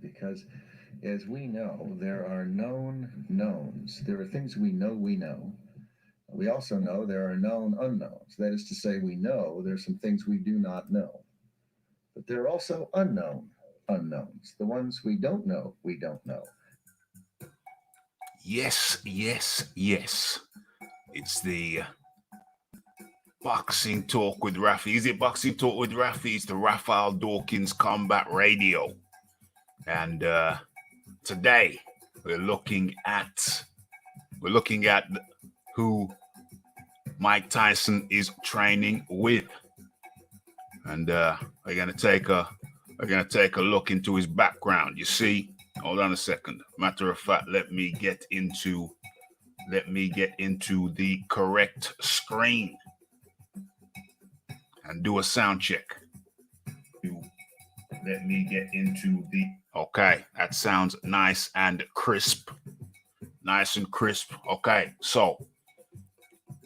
because as we know, there are known knowns. There are things we know we know. We also know there are known unknowns. That is to say, we know there's some things we do not know. But there are also unknown unknowns. The ones we don't know, we don't know. Yes, yes, yes. It's the Boxing Talk with Raphie. Is it Boxing Talk with Raphie? It's the Raphael Dawkins Combat Radio. And today we're looking at who Mike Tyson is training with. And we're gonna take a look into his background. You see, hold on a second. Matter of fact, let me get into the correct screen and do a sound check. Let me get into the... Okay, that sounds nice and crisp. Nice and crisp. Okay, so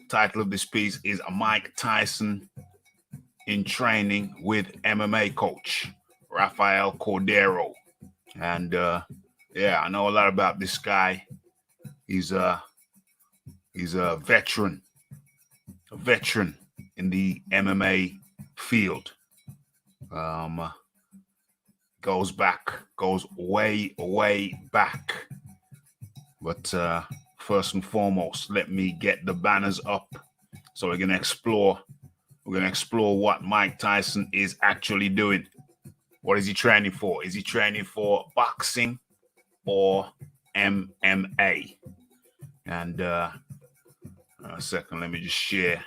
title of this piece is Mike Tyson in training with MMA coach Rafael Cordeiro. And yeah, I know a lot about this guy. He's a veteran in the MMA field. Goes way back. But first and foremost, let me get the banners up so we're gonna explore what Mike Tyson is actually doing. What is he training for? Is he training for boxing or MMA? And a second, let me just share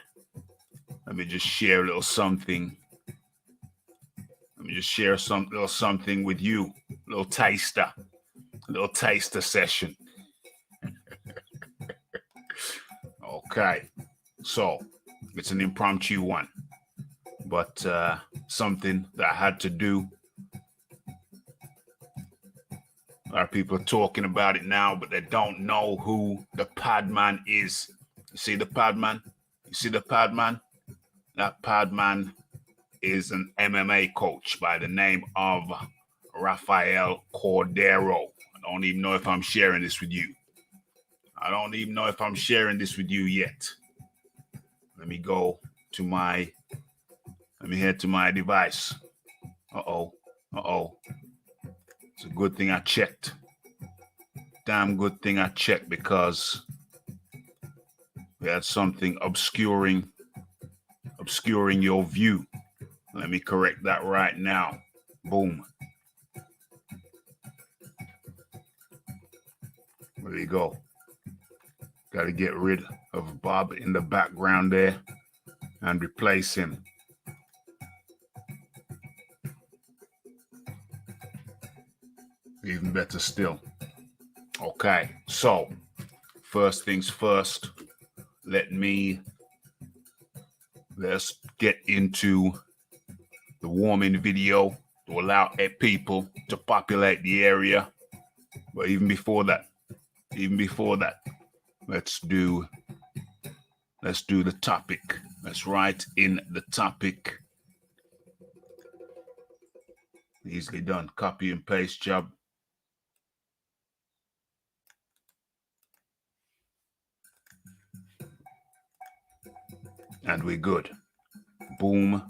a little something. Let me just share little something with you. A little taster session. Okay, so it's an impromptu one, but something that I had to do. A lot of people are talking about it now, but they don't know who the Padman is. You see the Padman? That Padman is an MMA coach by the name of Rafael Cordeiro. I don't even know if I'm sharing this with you. Yet. Let me head to my device. Uh-oh. It's a good thing I checked. Damn good thing I checked, because we had something obscuring your view. Let me correct that right now. Boom. There you go. Got to get rid of Bob in the background there and replace him. Even better still. Okay, so first things first, let's get into the warming video to allow people to populate the area. But even before that, let's do the topic. Let's write in the topic. Easily done. Copy and paste job. And we're good. Boom.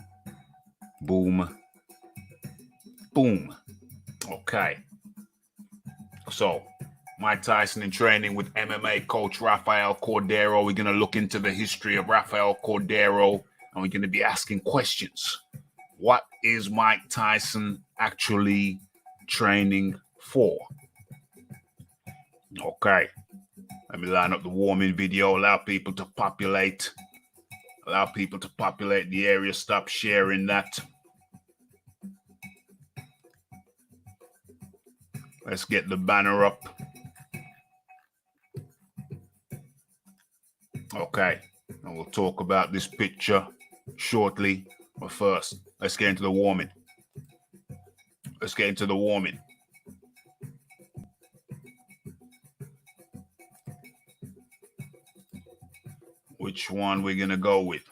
Okay. So, Mike Tyson in training with MMA coach Rafael Cordeiro. We're going to look into the history of Rafael Cordeiro, and we're going to be asking questions. What is Mike Tyson actually training for? Okay. Let me line up the warming video, allow people to populate the area. Stop sharing that. Let's get the banner up. Okay, and we'll talk about this picture shortly. But first, let's get into the warming. Which one we're gonna go with?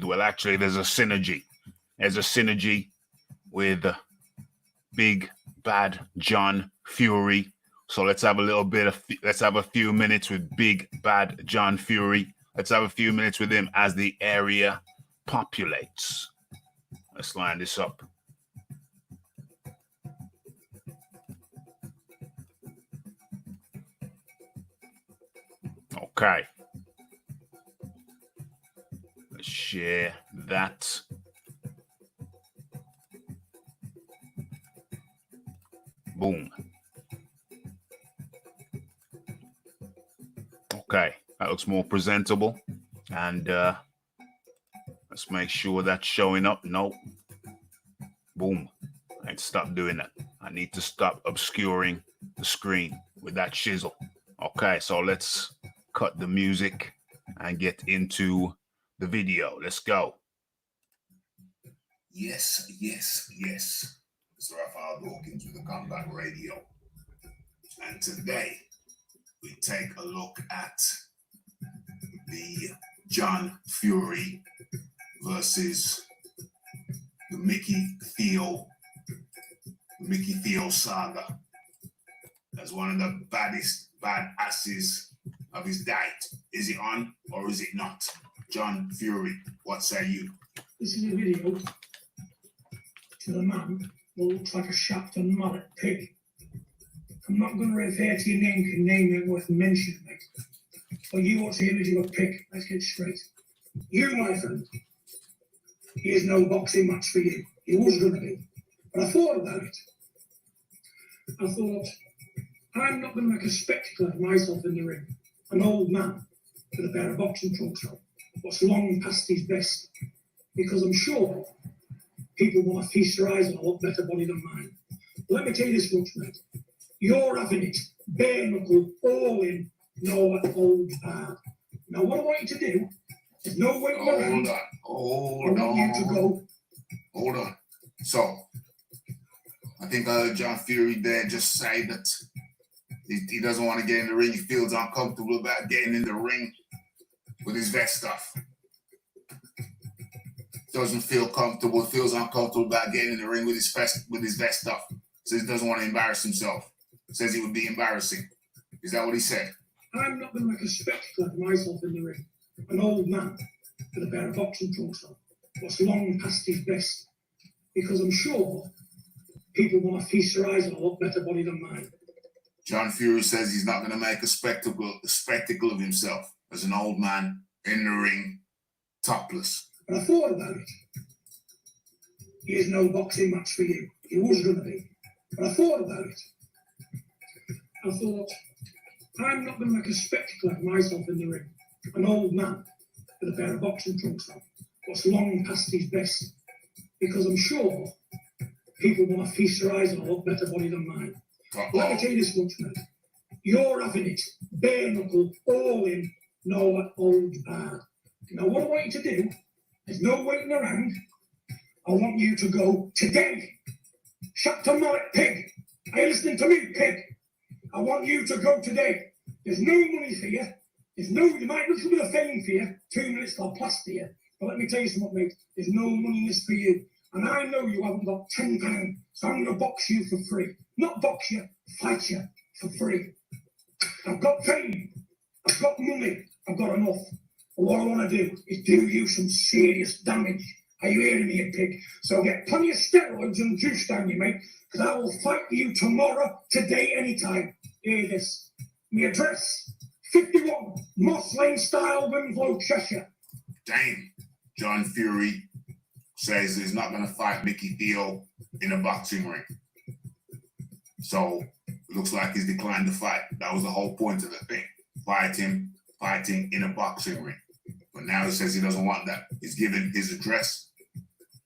Well, actually, there's a synergy. There's a synergy with Big Bad John Fury. So let's have a few minutes with Big Bad John Fury. Let's have a few minutes with him as the area populates. Let's line this up. Okay. Let's share that. Boom. Okay, that looks more presentable. And let's make sure that's showing up. No. Boom. I need to stop doing that. I need to stop obscuring the screen with that shizzle. Okay, so let's cut the music and get into the video. Let's go. Yes. It's Rafael Dawkins with the Combat Radio. And today we take a look at the John Fury versus the Mickey Theo saga as one of the baddest badasses of his diet. Is it on or is it not? John Fury, what say you? This is a video to the man who looks like a shaft and mallet pig. I'm not going to refer to your name, can name it worth mentioning, mate. But you watch the image of a pig. Let's get straight. You, my friend, here's no boxing match for you. It was going to be. But I thought about it. I thought, I'm not going to make a spectacle of myself in the ring. An old man with a pair of boxing trunks on, what's long past his best. Because I'm sure people want to feast their eyes on a lot better body than mine. But let me tell you this much, mate. You're having it, bare knuckle, all in, no holds barred. Now, what I want you to do, there's no waiting around. Hold on. So, I think I heard John Fury there just say that he doesn't want to get in the ring. He feels uncomfortable about getting in the ring with his vest stuff. Doesn't feel comfortable, feels uncomfortable about getting in the ring with his vest stuff. Says he doesn't want to embarrass himself. Says it would be embarrassing. Is that what he said? I'm not going to make a spectacle of myself in the ring. An old man with a pair of boxing trunks on, what's long past his best. Because I'm sure people want to feast their eyes on a lot better body than mine. John Fury says he's not going to make a spectacle of himself as an old man in the ring, topless. But I thought about it. Here's no boxing match for you. It was going to be. But I thought about it. I thought, I'm not going to make a spectacle of myself in the ring. An old man with a pair of boxing trunks on, what's long past his best. Because I'm sure people want to feast their eyes on a lot better body than mine. Let me tell you this much, mate. You're having it, bare knuckle, all in, no holds barred. Now, what I want you to do, there's no waiting around. I want you to go today. Shut your mallet, pig. Are you listening to me, pig? I want you to go today. There's no money for you. You might look at the fame for you. 2 minutes I'll plaster you. But let me tell you something, mate. There's no money in this for you. And I know you haven't got £10, so I'm going to box you for free. Not box you, fight you for free. I've got fame. I've got money. I've got enough. But what I want to do is do you some serious damage. Are you hearing me, you pig? So get plenty of steroids and juice down you, mate, because I will fight you tomorrow, today, anytime. Hear this. My address, 51 Moss Lane Style, Winslow, Cheshire. Damn. John Fury says he's not going to fight Mickey Theo in a boxing ring. So it looks like he's declined the fight. That was the whole point of the thing. Fighting in a boxing ring. But now he says he doesn't want that. He's giving his address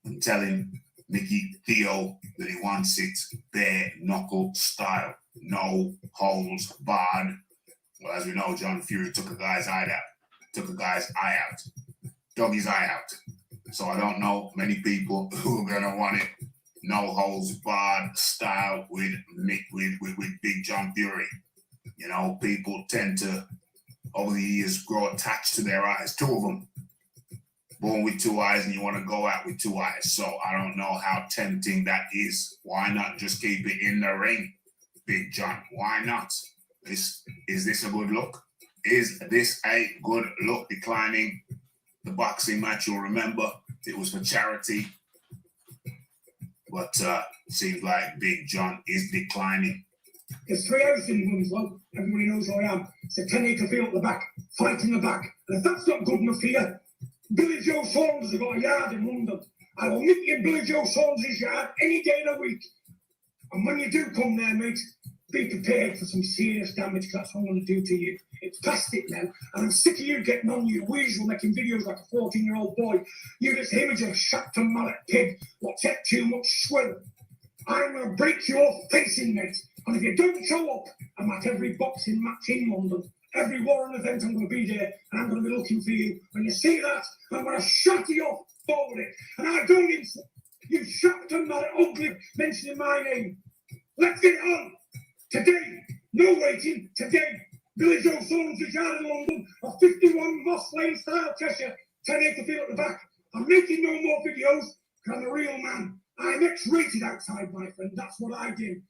and telling Mickey Theo that he wants it bare knuckle style. No holds barred. Well, as we know, John Fury took a guy's eye out. Doggy's eye out. So I don't know many people who are gonna want it no holds barred style with Big John Fury. You know, people tend to over the years grow attached to their eyes. Two of them. born with two eyes and you want to go out with two eyes. So I don't know how tempting that is. Why not just keep it in the ring, Big John? Why not? Is this a good look? Is this a good look? Declining the boxing match, you'll remember it was for charity. But seems like Big John is declining. There's 3 houses in Winslow. Everybody knows who I am. It's a 10-acre field at the back, fight in the back. And if that's not good enough for you, Billy Joe Saunders has got a yard in London. I will meet you in Billy Joe Saunders' yard any day of the week. And when you do come there, mate, be prepared for some serious damage, because that's what I'm going to do to you. It's past it now, and I'm sick of you getting on your weasel making videos like a 14-year-old boy. You this image of a Shapton mallet pig what's had too much swill. I'm going to break you off facing, mate. And if you don't show up, I'm at every boxing match in London. Every Warren event, I'm going to be there, and I'm going to be looking for you. When you see that, I'm going to shut you off forward it. And I don't insult you, Shapton mallet ugly, mentioning my name. Let's get it on. Today, no waiting, today, Billy Joe Saunders' yard in London, a 51 Moss Lane style Cheshire, 10-acre field at the back. I'm making no more videos, because I'm a real man. I'm X-rated outside, my friend, that's what I do.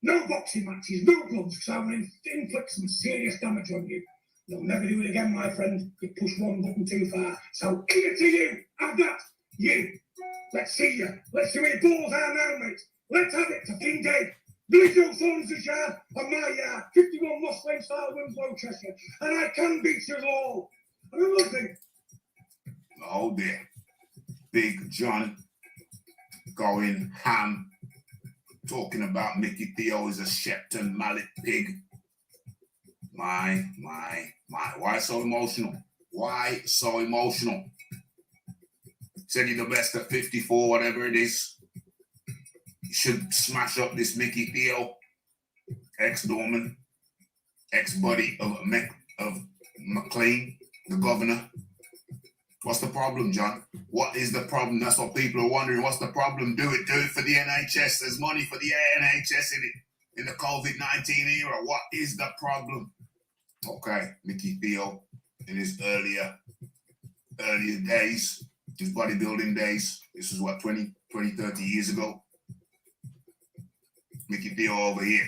No boxing matches, no gloves, because I'm going to inflict some serious damage on you. You'll never do it again, my friend. You push one button too far. So, here to you, have that, you. Let's see you. Let's see where your balls are now, mate. Let's have it to King Day. Billy Joe Saunders' yard on my yard, 51 Moss Lane style Winslow, Cheshire, and I can beat you all. And another thing. Oh dear. Big John going ham, talking about Mickey Theo is a Shepton mallet pig. My. Why so emotional? Why so emotional? Said you're the best at 54, whatever it is. You should smash up this Mickey Theo, ex-Dorman, ex-buddy of McLean, the governor. What's the problem, John? What is the problem? That's what people are wondering. What's the problem? Do it for the NHS. There's money for the NHS in the COVID-19 era. What is the problem? Okay, Mickey Theo in his earlier days, his bodybuilding days. This was what, 20, 30 years ago? Mickey Theo over here.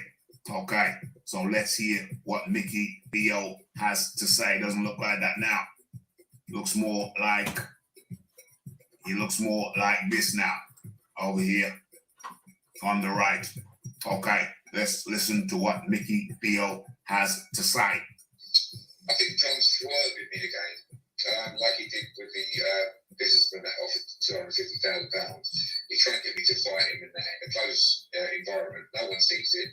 Okay, so let's hear what Mickey Theo has to say. Doesn't look like that now. Looks more like this now. Over here on the right. Okay, let's listen to what Mickey Theo has to say. I think John's swerving me again, like he did with the businessman that offered £250,000. He's trying to get me to fight him in a closed environment. No one sees it,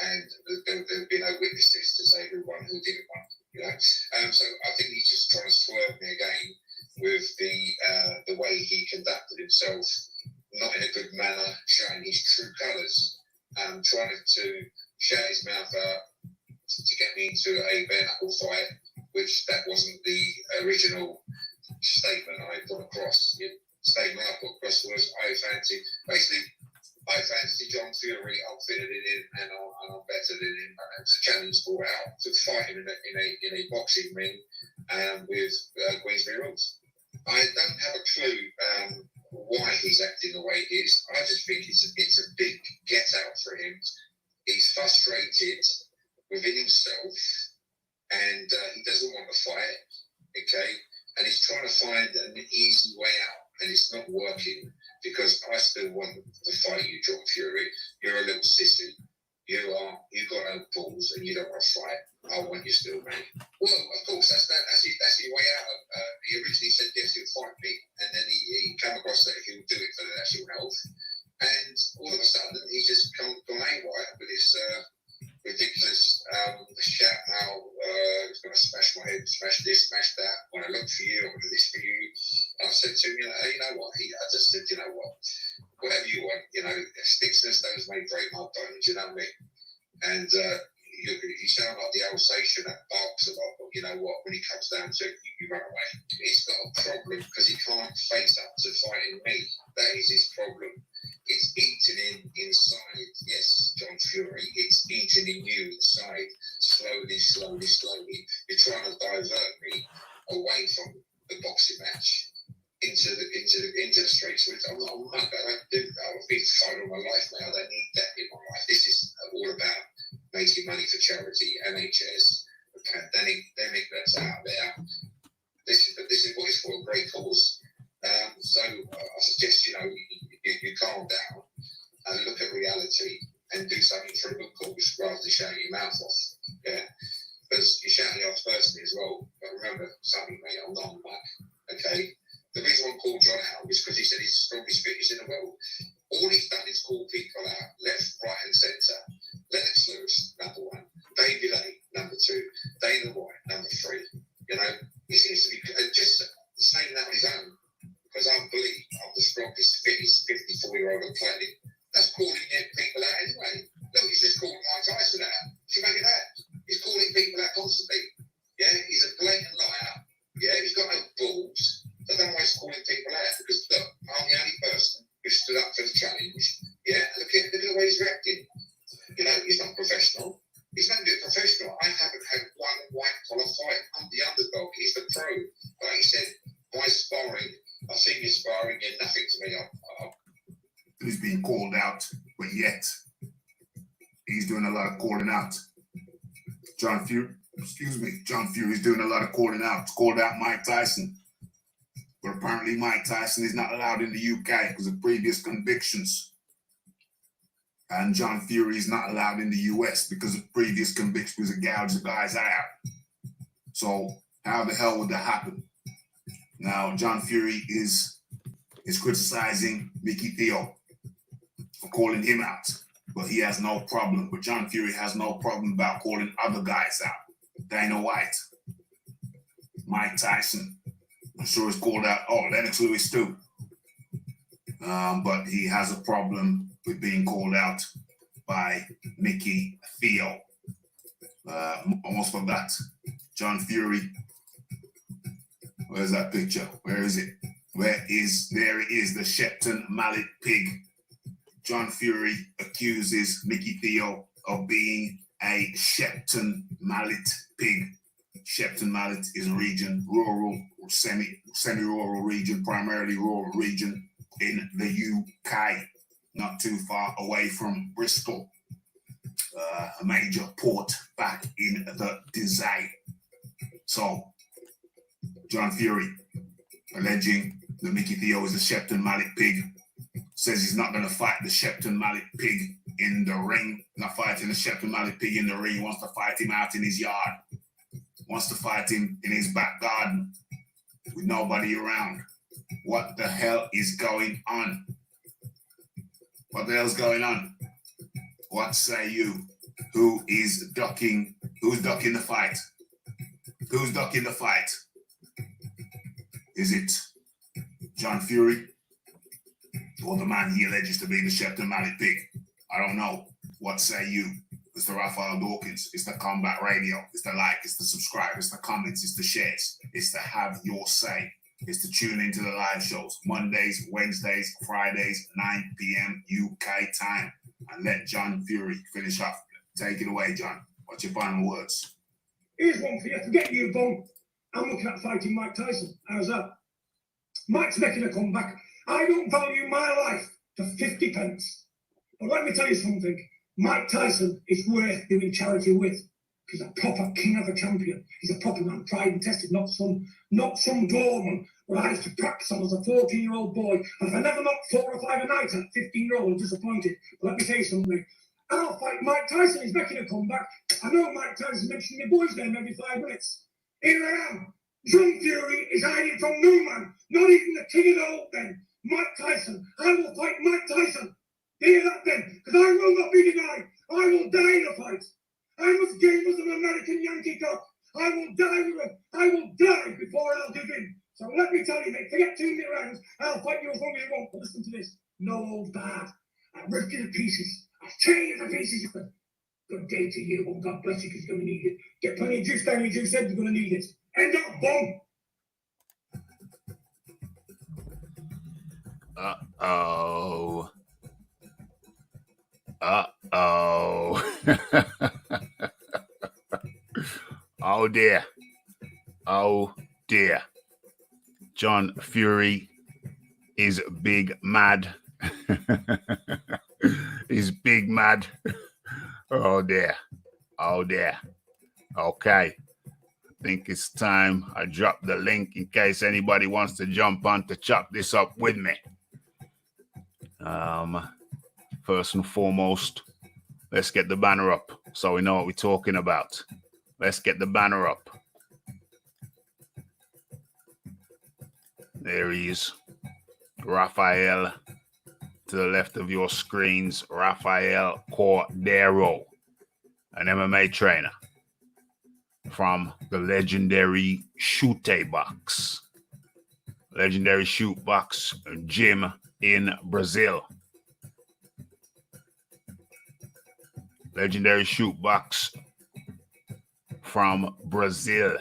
and there'll be no witnesses to say who won, who didn't win. You know, so I think he's just trying to swerve me again with the way he conducted himself, not in a good manner, showing his true colours, trying to shout his mouth out to get me into a bare-knuckle fight, which that wasn't the original statement I put across. The statement I put across was I fancy John Fury. I'm fitter than him, and I'm better than him. And it's a challenge brought out to fight him in a boxing ring with Queensbury rules. I don't have a clue why he's acting the way he is. I just think it's a big get out for him. He's frustrated within himself, and he doesn't want to fight. Okay, and he's trying to find an easy way out, and it's not working. Because I still want to fight you, John Fury. You're a little sissy. You've got no balls, and you don't want to fight. I want you still, mate. Well, of course, that's the way out. He originally said yes, he'll fight me, and then he came across that he'll do it for the national health. And all of a sudden, he's just gone haywire with this ridiculous shout now. He's going to smash my head, smash this, smash that. When I look for you, I want to do this for you. I said to him, you know what? I just said, you know what? Whatever you want, sticks and stones may break my bones, you know what I mean? And you sound like the Alsatian that barks a lot, but you know what? When he comes down to it, you run away. He's got a problem because he can't face up to fighting me. That is his problem. It's eating him inside. Yes, John Fury, it's eating in you inside. Slowly. You're trying to divert me away from the boxing match. into the streets. I'm not a mug. I don't do that. I've been fighting all my life now. I don't need that in my life. This is all about making money for charity, NHS, the pandemic that's out there. This is what it's for, a great cause. So I suggest you calm down and look at reality and do something for a good cause rather than shouting your mouth off. Yeah, because you're shouting your off personally as well. But remember something, mate. I'm not a mug. Okay. The reason I called John out is because he said he's the strongest fittest in the world. All he's done is call people out, left, right, and centre. Lennox Lewis, number 1. Davey Lay, number 2. Dana White, number 3. He seems to be just saying that on his own. Because I believe I'm the strongest, fittest 54-year-old on the planet. That's calling people out anyway. Look, he's just calling Mike Tyson out. Should make it that. He's calling people out constantly. Yeah, he's a blatant liar. Yeah, he's got no balls. I don't know why he's calling people out because look, I'm the only person who stood up for the challenge. Yeah, look at the way he's reacting. He's not professional. He's not doing professional. I haven't had one white collar fight. I'm the underdog. He's the pro. Like he said, my sparring. I've seen you sparring. You're nothing to me. He's being called out, but yet he's doing a lot of calling out. John Fury's doing a lot of calling out. Called out Mike Tyson. But apparently Mike Tyson is not allowed in the UK because of previous convictions. And John Fury is not allowed in the US because of previous convictions of gouging the guy's eye out. So how the hell would that happen? Now, John Fury is criticizing Mickey Theo for calling him out. But he has no problem. But John Fury has no problem about calling other guys out. Dana White, Mike Tyson. I'm sure it's called out. Oh, Lennox Lewis too. But he has a problem with being called out by Mickey Theo. Almost forgot. John Fury. Where's that picture? Where is it? There it is, the Shepton Mallet pig. John Fury accuses Mickey Theo of being a Shepton Mallet pig. Shepton Mallet is a region, rural, semi-rural region, primarily rural region in the UK, not too far away from Bristol, a major port back in the design. So, John Fury alleging that Mickey Theo is a Shepton Mallet pig, says he's not going to fight the Shepton Mallet pig in the ring, not fighting the Shepton Mallet pig in the ring, he wants to fight him out in his yard. Wants to fight him in his back garden with nobody around. What the hell is going on? What the hell's going on? What say you? Who's ducking the fight? Who's ducking the fight? Is it John Fury or the man he alleges to be the Shepton Mallet pig? I don't know. What say you? It's the Rafael Dawkins. It's the Combat Radio. It's the like. It's the subscribe. It's the comments. It's the shares. It's to have your say. It's to tune into the live shows. Mondays, Wednesdays, Fridays, 9 p.m. UK time. And let John Fury finish off. Take it away, John. What's your final words? Here's one for you. Forget you, Bum. I'm looking at fighting Mike Tyson. How's that? Mike's making a comeback. I don't value my life for 50 pence. But let me tell you something. Mike Tyson is worth doing charity with. He's a proper king of a champion. He's a proper man, tried and tested, not some doorman where I used to practice on as a 14-year-old boy. And if I never knocked 4 or 5 a night at 15-year-old, I'm disappointed. But let me tell you something. I'll fight Mike Tyson. He's making a comeback. I know Mike Tyson mentioning my boy's name every 5 minutes. Here I am. John Fury is hiding from no man, not even the king of the old men. Mike Tyson. I will fight Mike Tyson. Hear that then? Because I will not be denied. I will die in a fight. I'm as game as an American Yankee cock. I will die with it. I will die before I'll give in. So let me tell you, mate, forget 2 minute rounds. I'll fight you as long as you want. But listen to this. No old bad. I'll rip you to pieces. I'll tear you to pieces. Good day to you. Oh, God bless you, because you're going to need it. Get plenty of juice down your juice head. You're going to need it. End up, bomb. Uh-oh. Oh dear. Oh dear. John Fury is big mad. He's big mad. Oh dear. Oh dear. Okay. I think it's time I drop the link in case anybody wants to jump on to chop this up with me. First and foremost, let's get the banner up so we know what we're talking about. Let's get the banner up. There he is. Rafael, to the left of your screens, Rafael Cordeiro, an MMA trainer from the legendary Chute Box. Legendary Chute Box gym in Brazil. Legendary Chute Box from Brazil.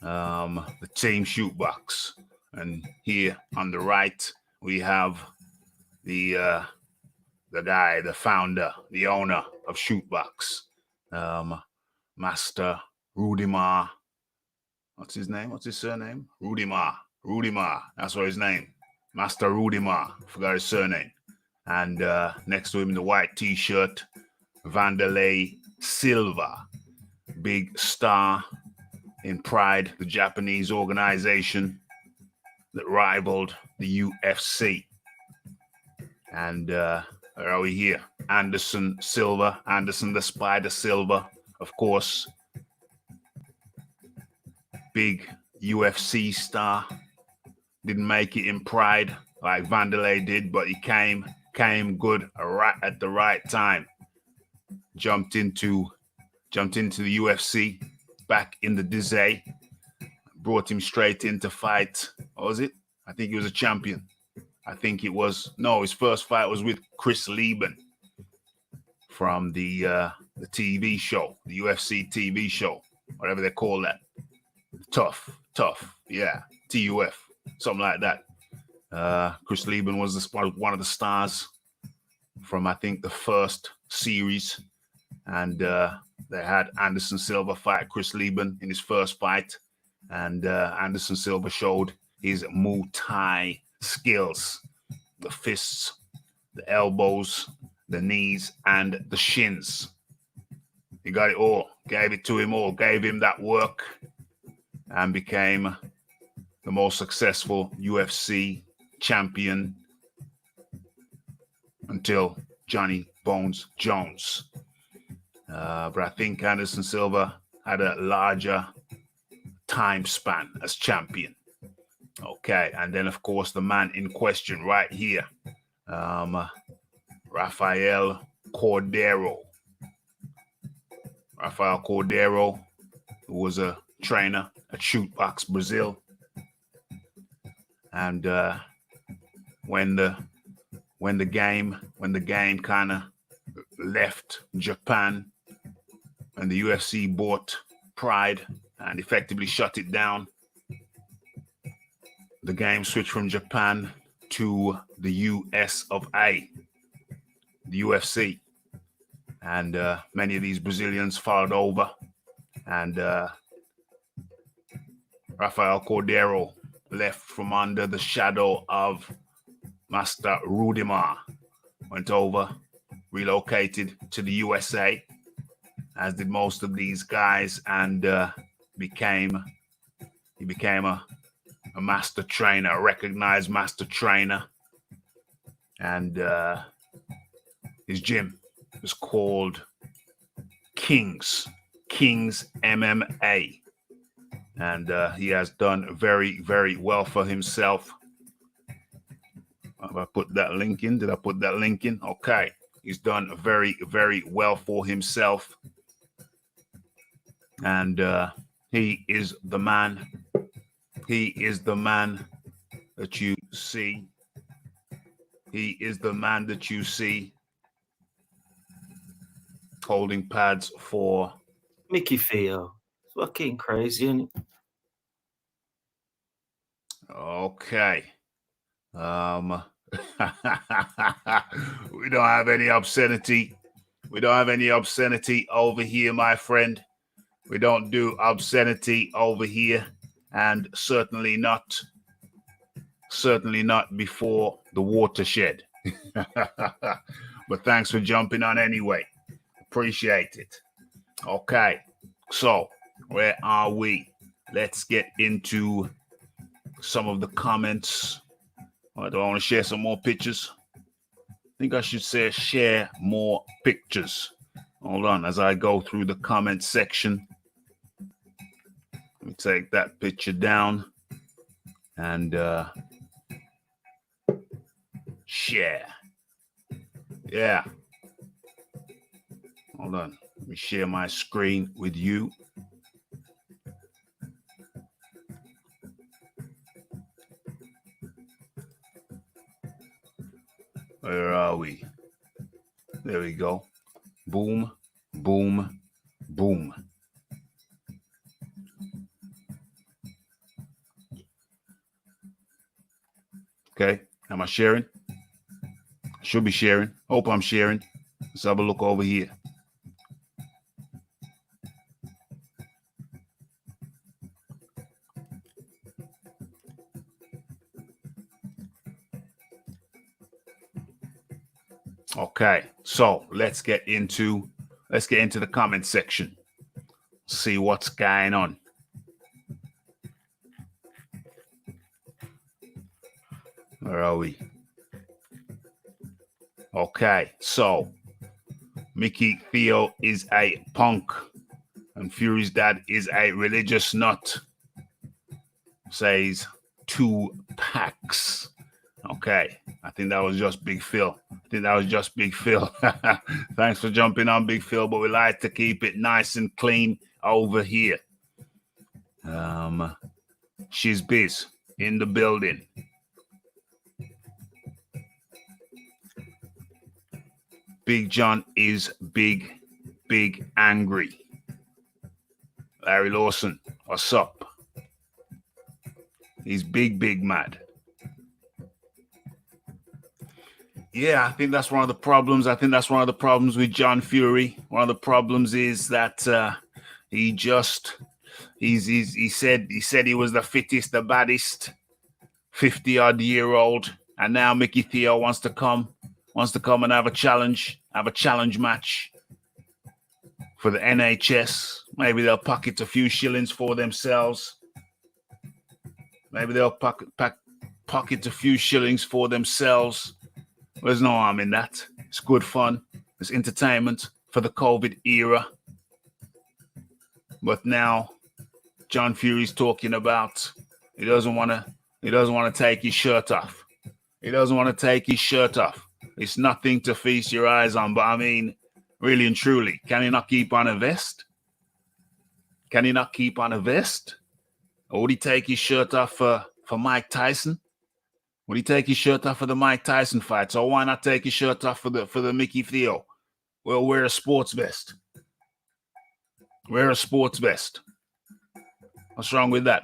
The team Chute Box. And here on the right, we have the guy, the founder, the owner of Chute Box, Master Rudimar. What's his name? What's his surname? Rudimar. Rudimar. That's what his name. Master Rudimar. Forgot his surname. And next to him in the white T-shirt, Vanderlei Silva, big star in Pride, the Japanese organization that rivaled the UFC. And where are we here? Anderson Silva, Anderson the Spider Silva, of course. Big UFC star. Didn't make it in Pride like Vanderlei did, but he came good right at the right time. Jumped into the UFC back in the day. Brought him straight in to fight. What was it? I think he was a champion. I think it was, no, his first fight was with Chris Lieben from the TV show, the UFC TV show, whatever they call that. Tough, yeah, TUF, something like that. Chris Lieben was one of the stars from, I think, the first series. And they had Anderson Silva fight Chris Lieben in his first fight. And Anderson Silva showed his Muay Thai skills, the fists, the elbows, the knees, and the shins. He got it all, gave it to him all, gave him that work, and became the most successful UFC champion until Johnny Bones Jones. But I think Anderson Silva had a larger time span as champion. Okay, and then of course the man in question right here, Rafael Cordeiro. Rafael Cordeiro, who was a trainer at Chute Box Brazil, and when the game kind of left Japan, and the UFC bought Pride and effectively shut it down, the game switched from Japan to the US of A, the UFC. And many of these Brazilians followed over. And Rafael Cordeiro left from under the shadow of Master Rudimar, went over, relocated to the USA, as did most of these guys, and became a master trainer, a recognized master trainer. And his gym was called Kings MMA. And he has done very, very well for himself. Have I put that link in? Did I put that link in? Okay. He's done very, very well for himself. And he is the man. He is the man that you see. He is the man that you see holding pads for Mickey Theo. It's fucking crazy, isn't it? Okay. We don't have any obscenity. We don't have any obscenity over here, my friend. We don't do obscenity over here, and certainly not Certainly not before the watershed. But thanks for jumping on anyway. Appreciate it. Okay, so where are we? Let's get into some of the comments. Do I want to share some more pictures? I think I should say share more pictures. Hold on, as I go through the comment section. Let me take that picture down and share. Yeah. Hold on. Let me share my screen with you. Where are we? There we go. Boom, boom, boom. Okay. Am I sharing? Should be sharing. Hope I'm sharing. Let's have a look over here. Okay, so let's get into the comment section. See what's going on. Where are we? Okay, so Mickey Theo is a punk and Fury's dad is a religious nut. Says 2 packs. Okay, I think that was just Big Phil. Thanks for jumping on, Big Phil, but we like to keep it nice and clean over here. She's biz in the building. Big John is big angry. Larry Lawson, what's up? He's big mad. Yeah, I think that's one of the problems. With John Fury. One of the problems is that he said he was the fittest, the baddest, 50-odd-year-old, and now Mickey Theo wants to come and have a challenge match for the NHS. Maybe they'll pocket a few shillings for themselves. Pocket a few shillings for themselves. There's no harm in that. It's good fun. It's entertainment for the COVID era. But now John Fury's talking about he doesn't want to take his shirt off. It's nothing to feast your eyes on, but I mean, really and truly, can he not keep on a vest? Or would he take his shirt off for Mike Tyson? Would he take his shirt off for the Mike Tyson fight? So why not take his shirt off for the Mickey Theo? Well, wear a sports vest. What's wrong with that?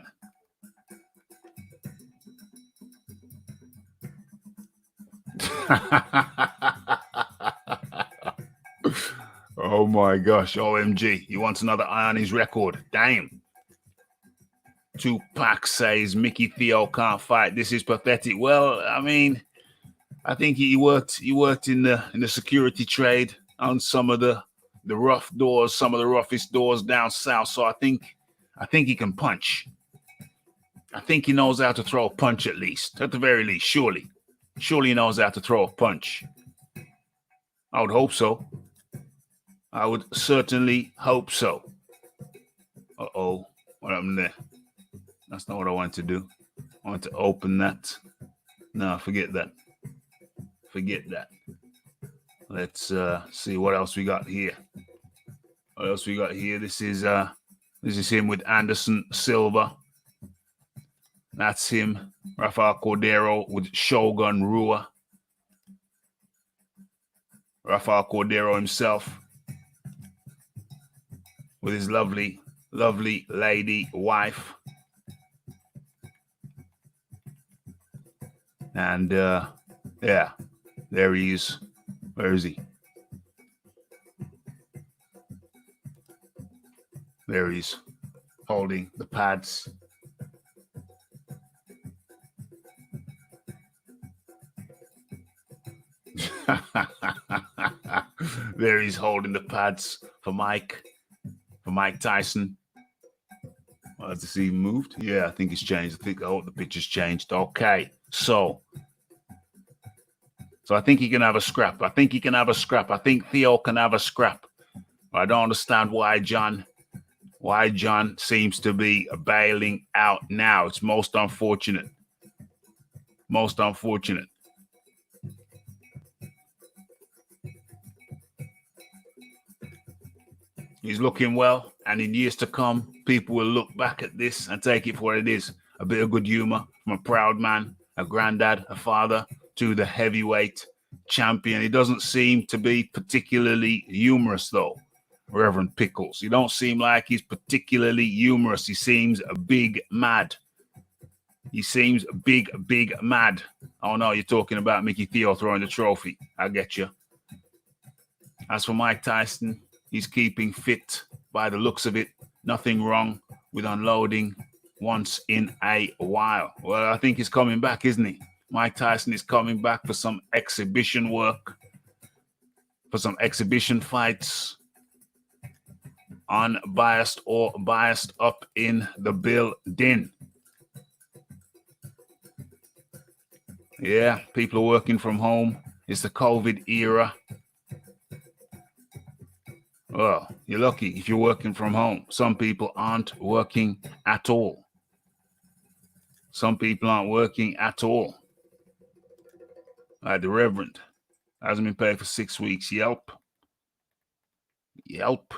Oh my gosh, OMG. He wants another eye on his record. Damn. Tupac says Mickey Theo can't fight. This is pathetic. Well, I mean, I think he worked in the security trade on some of the rough doors, some of the roughest doors down south. So I think he can punch. I think he knows how to throw a punch at least. At the very least, surely he knows how to throw a punch. I would hope so. I would certainly hope so. Uh-oh. What happened there? That's not what I wanted to do. I want to open that. No, forget that. Let's see what else we got here. This is him with Anderson Silva. That's him. Rafael Cordeiro with Shogun Rua. Rafael Cordeiro himself with his lovely lady wife. And yeah, there he is. Where is he? There he is, holding the pads. There he's holding the pads for Mike Tyson. Has this even moved? Yeah, I think it's changed. I hope the picture's changed. Okay, so I think he can have a scrap. I think Theo can have a scrap. I don't understand why John seems to be bailing out now. It's most unfortunate. Most unfortunate. He's looking well, and in years to come, people will look back at this and take it for what it is. A bit of good humor from a proud man, a granddad, a father, to the heavyweight champion. He doesn't seem to be particularly humorous, though, Reverend Pickles. You don't seem like he's particularly humorous. He seems big mad. He seems big mad. Oh, no, you're talking about Mickey Theo throwing the trophy. I get you. As for Mike Tyson, he's keeping fit by the looks of it. Nothing wrong with unloading once in a while. Well, I think he's coming back, isn't he? Mike Tyson is coming back for some exhibition work, for some exhibition fights. Unbiased or biased up in the building. Yeah, people are working from home. It's the COVID era. Well, you're lucky if you're working from home. Some people aren't working at all. Some people aren't working at all. Like the Reverend. Hasn't been paid for 6 weeks. Yelp. Yelp.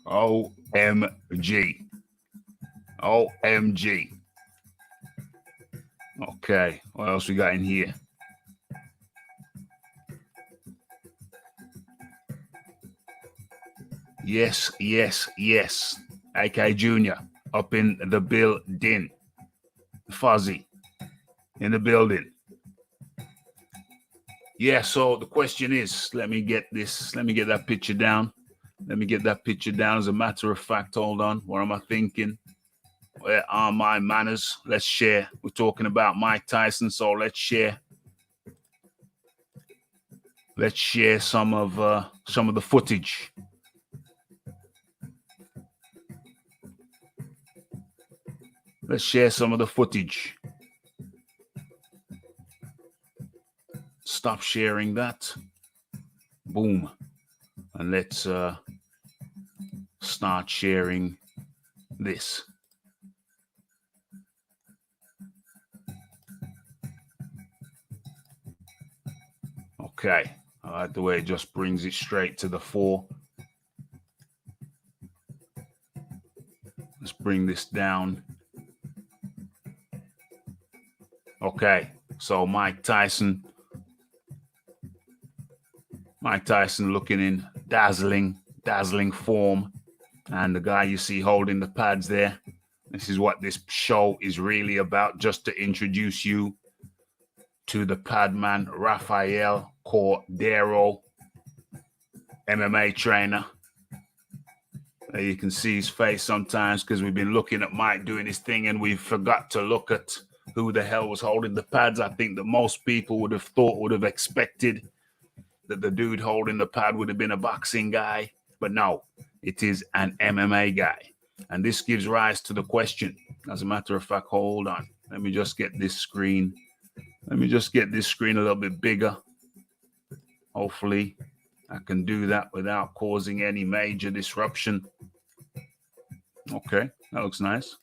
OMG. OMG. Okay, what else we got in here? Yes. AK Jr. up in the building. Fuzzy in the building. Yeah, so the question is, let me get that picture down. As a matter of fact, hold on. What am I thinking? Where are my manners? Let's share. We're talking about Mike Tyson, so let's share. Let's share some of the footage. Let's share some of the footage. Stop sharing that. Boom. And let's start sharing this. Okay. I like the way it just brings it straight to the fore. Let's bring this down. Okay. So Mike Tyson looking in dazzling form. And the guy you see holding the pads there. This is what this show is really about, just to introduce you to the pad man, Rafael Cordeiro, MMA trainer. You can see his face sometimes because we've been looking at Mike doing his thing and we forgot to look at who the hell was holding the pads. I think that most people would have expected that the dude holding the pad would have been a boxing guy, but no, it is an MMA guy. And this gives rise to the question. As a matter of fact, hold on. Let me just get this screen. A little bit bigger. Hopefully, I can do that without causing any major disruption. Okay, that looks nice.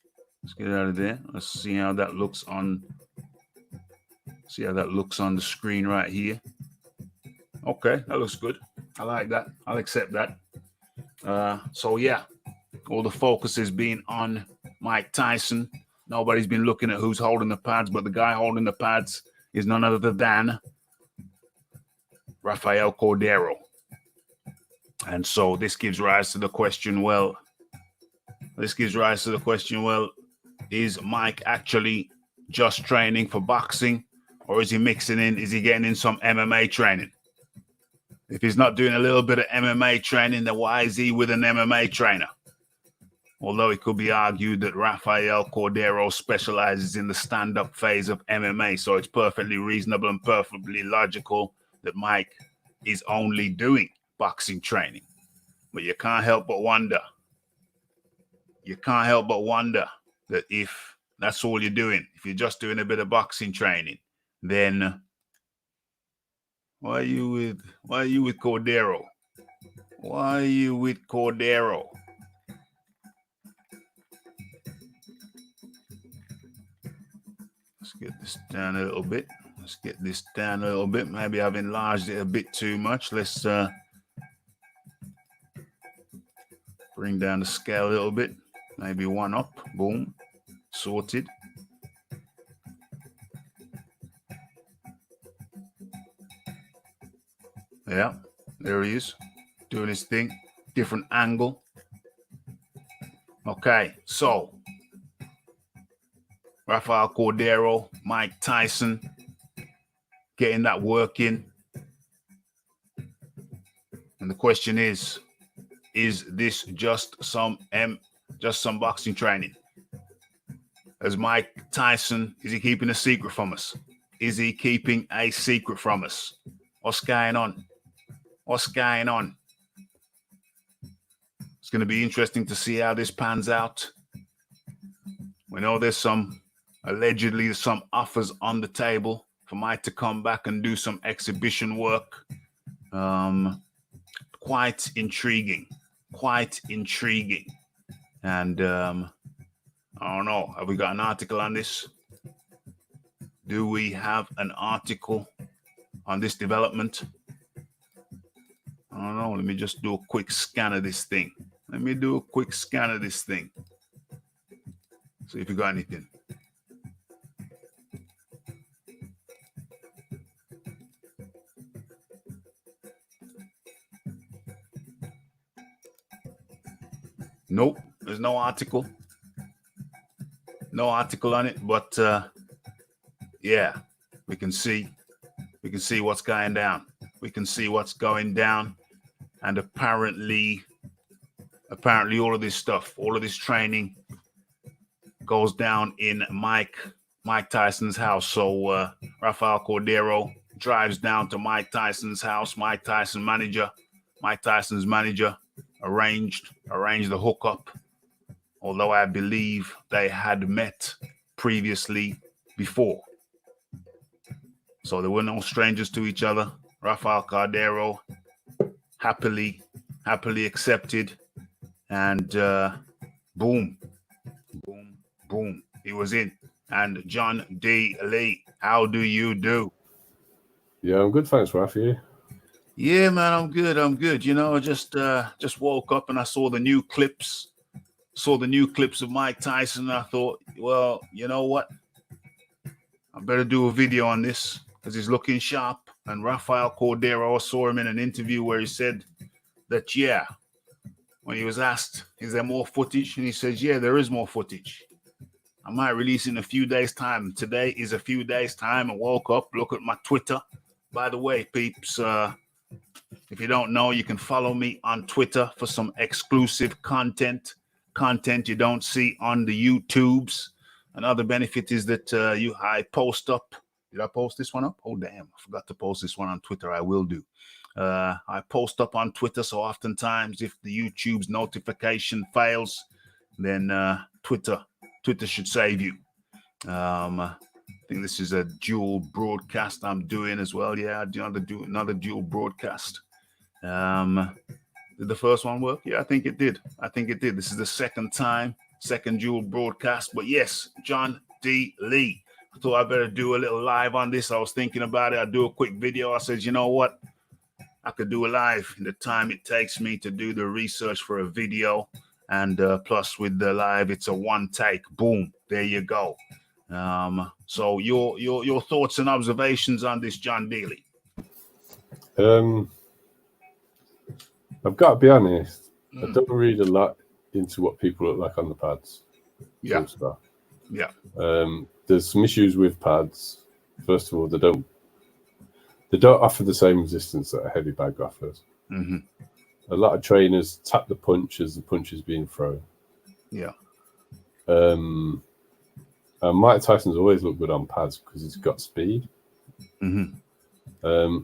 Let's get it out of there. Let's see how that looks on. See how that looks on the screen right here. Okay, that looks good. I like that. I'll accept that. So yeah, all the focus has been on Mike Tyson. Nobody's been looking at who's holding the pads, but the guy holding the pads is none other than Rafael Cordeiro. And so this gives rise to the question, well, is Mike actually just training for boxing, or is he getting in some MMA training? If he's not doing a little bit of MMA training, then why is he with an MMA trainer? Although it could be argued that Rafael Cordeiro specializes in the stand-up phase of MMA, so it's perfectly reasonable and perfectly logical that Mike is only doing boxing training. But you can't help but wonder. You can't help but wonder that if that's all you're doing, if you're just doing a bit of boxing training, then why are you with Cordeiro? Why are you with Cordeiro? Let's get this down a little bit. Maybe I've enlarged it a bit too much. Let's bring down the scale a little bit. Maybe one up. Boom. Sorted. Yeah, there he is. Doing his thing. Different angle. Okay, so Rafael Cordeiro, Mike Tyson, getting that work in. And the question is this just some boxing training? As Mike Tyson, is he keeping a secret from us? Is he keeping a secret from us? What's going on? What's going on? It's going to be interesting to see how this pans out. We know there's allegedly some offers on the table for Mike to come back and do some exhibition work. Quite intriguing. And I don't know. Have we got an article on this? Do we have an article on this development? I don't know. Let me just do a quick scan of this thing. See if you got anything. Nope, there's no article. No article on it, but yeah, we can see what's going down. And apparently all of this stuff, all of this training goes down in Mike Tyson's house. So Rafael Cordeiro drives down to Mike Tyson's house. Mike Tyson's manager arranged the hookup, although I believe they had met previously before. So there were no strangers to each other. Rafael Cordeiro happily accepted, and boom, he was in. And John D. Lee, how do you do? Yeah, I'm good, thanks, Raphie. Yeah, man, I'm good. You know, I just woke up and I saw the new clips of Mike Tyson. I thought, well, you know what? I better do a video on this because he's looking sharp. And Rafael Cordeiro, I saw him in an interview where he said that, yeah, when he was asked, is there more footage? And he says, yeah, there is more footage. I might release in a few days' time. Today is a few days' time. I woke up, look at my Twitter. By the way, peeps, if you don't know, you can follow me on Twitter for some exclusive content you don't see on the YouTubes. Another benefit is that I post up. Did I post this one up? Oh, damn. I forgot to post this one on Twitter. I will do. I post up on Twitter, so oftentimes if the YouTube's notification fails, then Twitter should save you. I think this is a dual broadcast I'm doing as well. Yeah, another dual broadcast. Did the first one work? Yeah, I think it did. This is the second dual broadcast. But yes, John D. Lee. I thought I better do a little live on this. I was thinking about it. I'd do a quick video. I said, you know what? I could do a live in the time it takes me to do the research for a video. And plus with the live, it's a one take. Boom. There you go. So your thoughts and observations on this, John D. Lee? I've got to be honest. I don't read a lot into what people look like on the pads. Yeah. Yeah. There's some issues with pads. First of all, they don't offer the same resistance that a heavy bag offers. Mm-hmm. A lot of trainers tap the punch as the punch is being thrown. Yeah. Mike Tyson's always looked good on pads because he's got speed. Mm-hmm.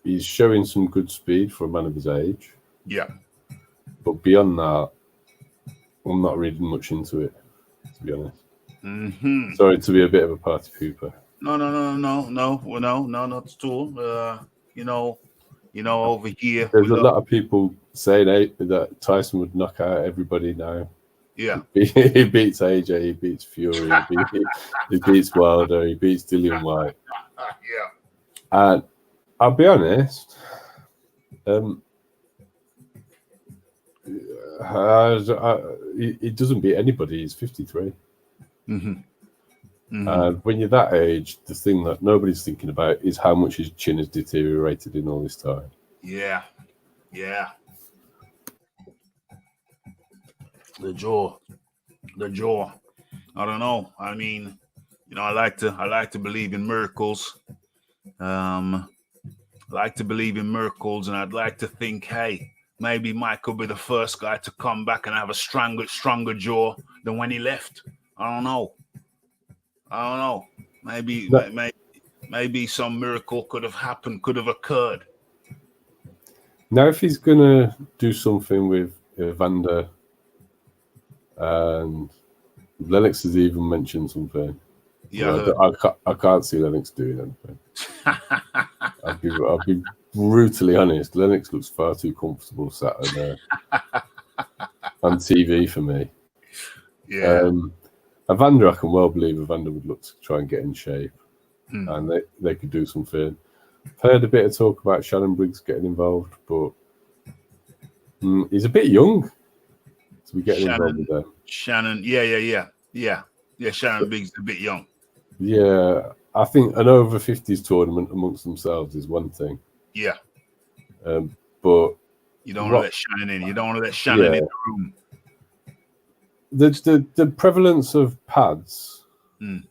He's showing some good speed for a man of his age. Yeah. But beyond that, I'm not reading much into it, to be honest. Mm-hmm. Sorry to be a bit of a party pooper. No, not at all. Over here. There's a lot of people saying that Tyson would knock out everybody now. Yeah. He beats AJ, he beats Fury, he beats Wilder, he beats Dillian White. Yeah. And I'll be honest, he doesn't beat anybody. He's 53. Mm-hmm. Mm-hmm. And when you're that age, the thing that nobody's thinking about is how much his chin has deteriorated in all this time. Yeah. Yeah. The jaw. I don't know. I mean, I like to believe in miracles. I like to believe in miracles, and I'd like to think, hey, maybe Mike could be the first guy to come back and have a stronger jaw than when he left. I don't know. Maybe some miracle could have occurred. Now, if he's gonna do something with Evander, and Lennox has even mentioned something. Yeah, I can't see Lennox doing anything. I'll be brutally honest. Lennox looks far too comfortable sat on TV for me. Yeah. Evander, I can well believe Evander would look to try and get in shape, and they could do something. I've heard a bit of talk about Shannon Briggs getting involved, but he's a bit young to be getting involved with them. Shannon, yeah. Shannon Briggs is a bit young. Yeah, I think an over 50s tournament amongst themselves is one thing. Yeah. But you don't want to let Shannon in. You don't want to let Shannon in the room. The prevalence of pads in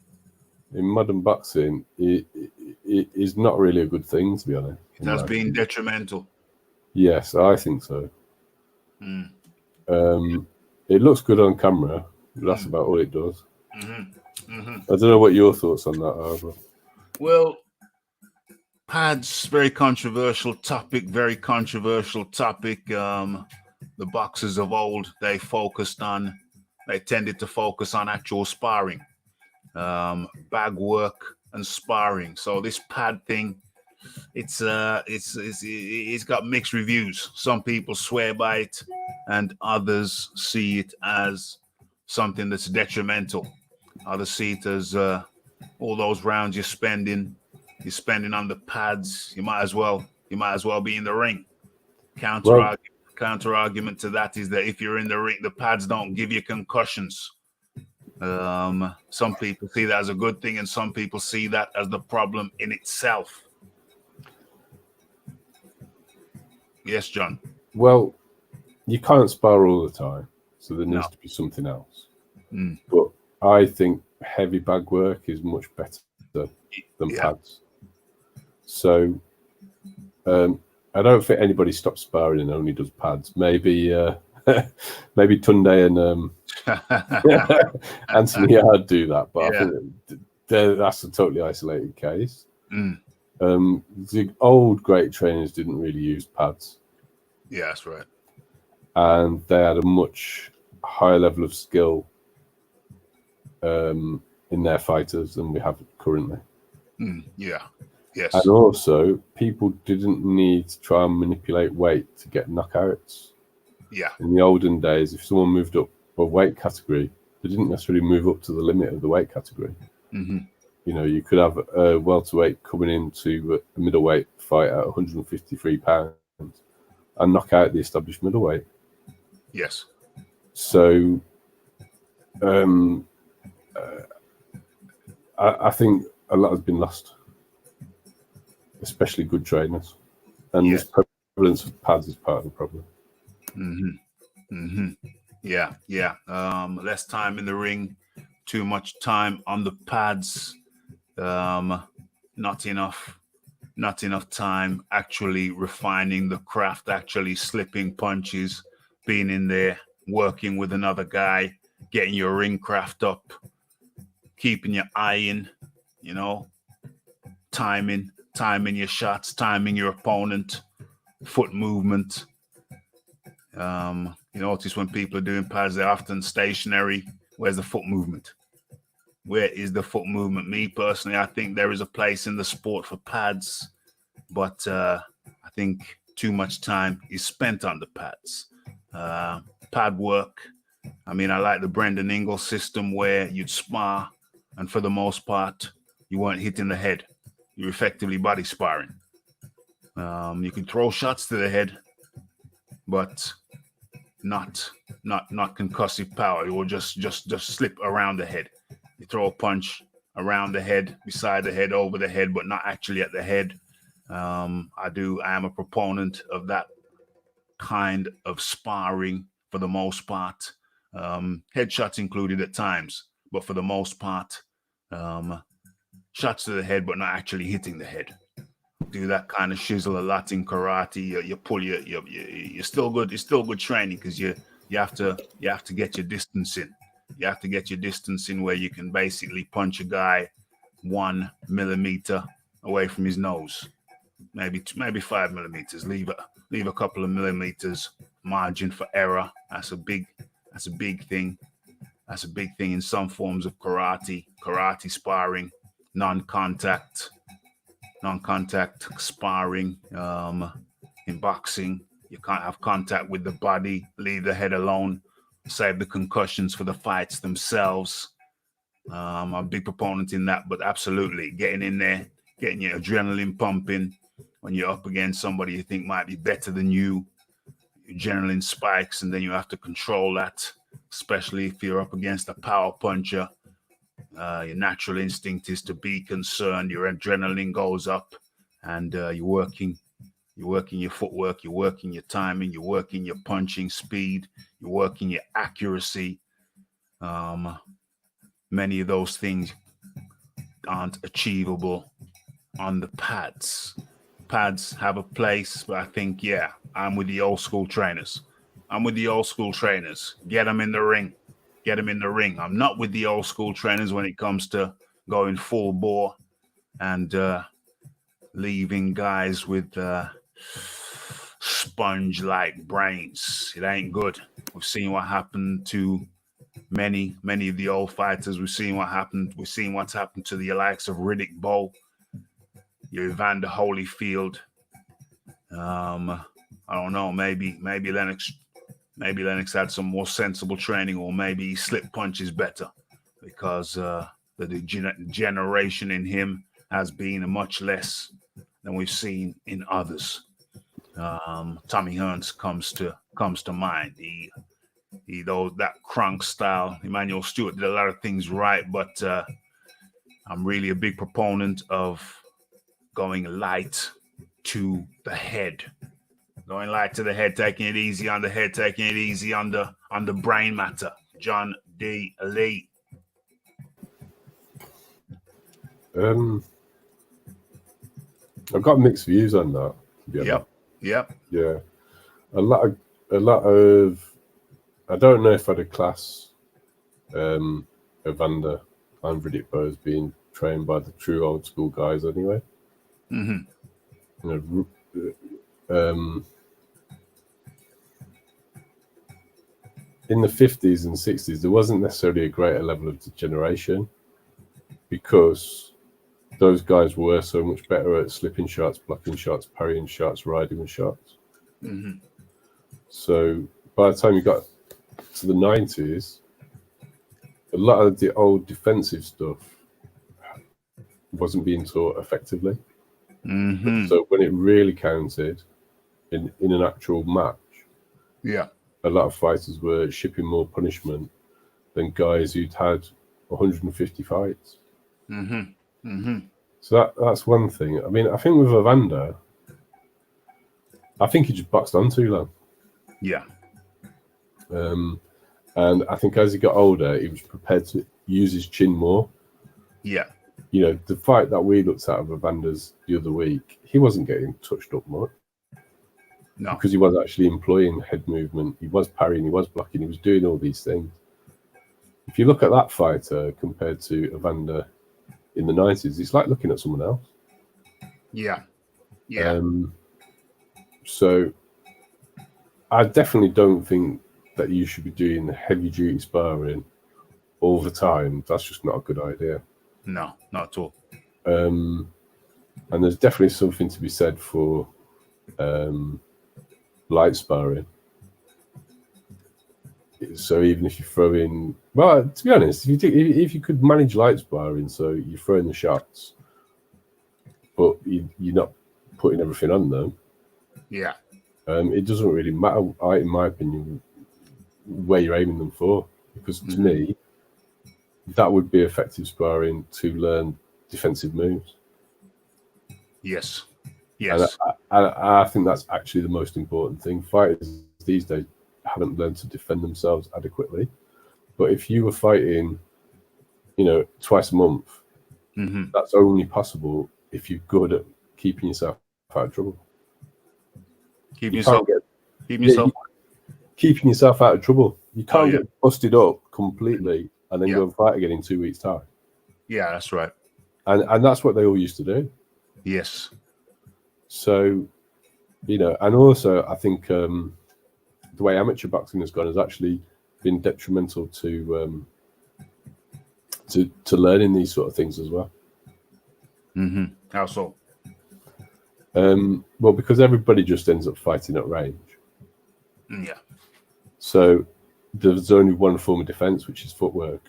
modern boxing is not really a good thing, to be honest. It has been detrimental. Yes, I think so. It looks good on camera. That's about all it does. I don't know what your thoughts on that are. But... Well, pads, very controversial topic. The boxers of old, they tended to focus on actual sparring, bag work and sparring. So this pad thing, it's got mixed reviews. Some people swear by it, and others see it as something that's detrimental. Others see it as all those rounds you're spending on the pads. You might as well be in the ring. Counter argument to that is that if you're in the ring, the pads don't give you concussions. Some people see that as a good thing, and some people see that as the problem in itself. Yes, John. Well, you can't spar all the time, so there needs to be something else. But I think heavy bag work is much better than pads. So I don't think anybody stops sparring and only does pads. Maybe Tunde and Anthony Yard do that, but I think that's a totally isolated case. The old great trainers didn't really use pads. Yeah, that's right. And they had a much higher level of skill in their fighters than we have currently. Yeah. Yes. And also, people didn't need to try and manipulate weight to get knockouts. Yeah. In the olden days, if someone moved up a weight category, they didn't necessarily move up to the limit of the weight category. You could have a welterweight coming into a middleweight fight at 153 pounds and knock out the established middleweight. Yes. So, I think a lot has been lost, especially good trainers, and this prevalence of pads is part of the problem. Yeah. Less time in the ring, too much time on the pads. Not enough time actually refining the craft, actually slipping punches, being in there, working with another guy, getting your ring craft up, keeping your eye in, you know, timing your shots, timing your opponent, foot movement. You notice when people are doing pads, they're often stationary. Where's the foot movement? Where is the foot movement? Me personally, I think there is a place in the sport for pads, but I think too much time is spent on the pads. Pad work. I mean, I like the Brendan Ingalls system where you'd spar, and for the most part, you weren't hitting the head. You're effectively body sparring. You can throw shots to the head, but not concussive power. It will just slip around the head. You throw a punch around the head, beside the head, over the head, but not actually at the head. I am a proponent of that kind of sparring for the most part. Headshots included at times, but for the most part, shots to the head, but not actually hitting the head. Do that kind of shizzle a lot in karate. You pull you're still good. It's still good training because you have to get your distance in. You have to get your distance in where you can basically punch a guy 1 millimeter away from his nose, maybe 5 millimeters. Leave a couple of millimeters margin for error. That's a big thing. That's a big thing in some forms of karate sparring, non-contact sparring. In boxing, you can't have contact with the body. Leave the head alone. Save the concussions for the fights themselves. I'm a big proponent in that, but absolutely getting in there, getting your adrenaline pumping when you're up against somebody you think might be better than you. Your adrenaline spikes, and then you have to control that, especially if you're up against a power puncher. Your natural instinct is to be concerned. Your adrenaline goes up, and you're working your footwork, you're working your timing, you're working your punching speed, you're working your accuracy. Many of those things aren't achievable on the pads. Pads have a place, but I think, I'm with the old school trainers. Get them in the ring. I'm not with the old school trainers when it comes to going full bore and leaving guys with sponge-like brains. It ain't good. We've seen what happened to many of the old fighters. We've seen what's happened to the likes of Riddick Bowe, your Evander Holyfield. I don't know. Maybe Lennox had some more sensible training, or maybe he slip punches better because the generation in him has been much less than we've seen in others. Tommy Hearns comes to mind. He that Kronk style. Emmanuel Stewart did a lot of things right, but I'm really a big proponent of going light to the head. Going light to the head, taking it easy on the head, taking it easy on the brain matter. John D. Lee. I've got mixed views on that. Yep. Yeah. A lot of I don't know if I'd a class Evander and Riddick Bowe as being trained by the true old school guys anyway. Mm-hmm. You know, in the 50s and 60s, there wasn't necessarily a greater level of degeneration because those guys were so much better at slipping shots, blocking shots, parrying shots, riding with shots. Mm-hmm. So by the time you got to the 90s, a lot of the old defensive stuff wasn't being taught effectively. Mm-hmm. So when it really counted in an actual match, a lot of fighters were shipping more punishment than guys who'd had 150 fights. Mm-hmm. Mm-hmm. So that's one thing. I mean, I think with Evander, I think he just boxed on too long. Yeah. And I think as he got older, he was prepared to use his chin more. Yeah. You know, the fight that we looked at of Evander's the other week, he wasn't getting touched up much. No. Because he was actually employing head movement. He was parrying, he was blocking, he was doing all these things. If you look at that fighter compared to Evander in the 90s, it's like looking at someone else. Yeah. Yeah. So I definitely don't think that you should be doing heavy duty sparring all the time. That's just not a good idea. No, not at all. And there's definitely something to be said for light sparring. So even if you throw in, well, to be honest, if you could manage light sparring, so you throw in the shots, but you're not putting everything on them. Yeah. It doesn't really matter, in my opinion, where you're aiming them for, because to me, that would be effective sparring to learn defensive moves. Yes. Yes. And I think that's actually the most important thing. Fighters these days haven't learned to defend themselves adequately. But if you were fighting, twice a month, that's only possible if you're good at keeping yourself out of trouble. Keeping yourself out of trouble. You can't get busted up completely and then go and fight again in 2 weeks' time. Yeah, that's right. And that's what they all used to do. Yes. So, and also I think the way amateur boxing has gone has actually been detrimental to learning these sort of things as well. How so? Well, because everybody just ends up fighting at range. Yeah. So there's only one form of defense, which is footwork.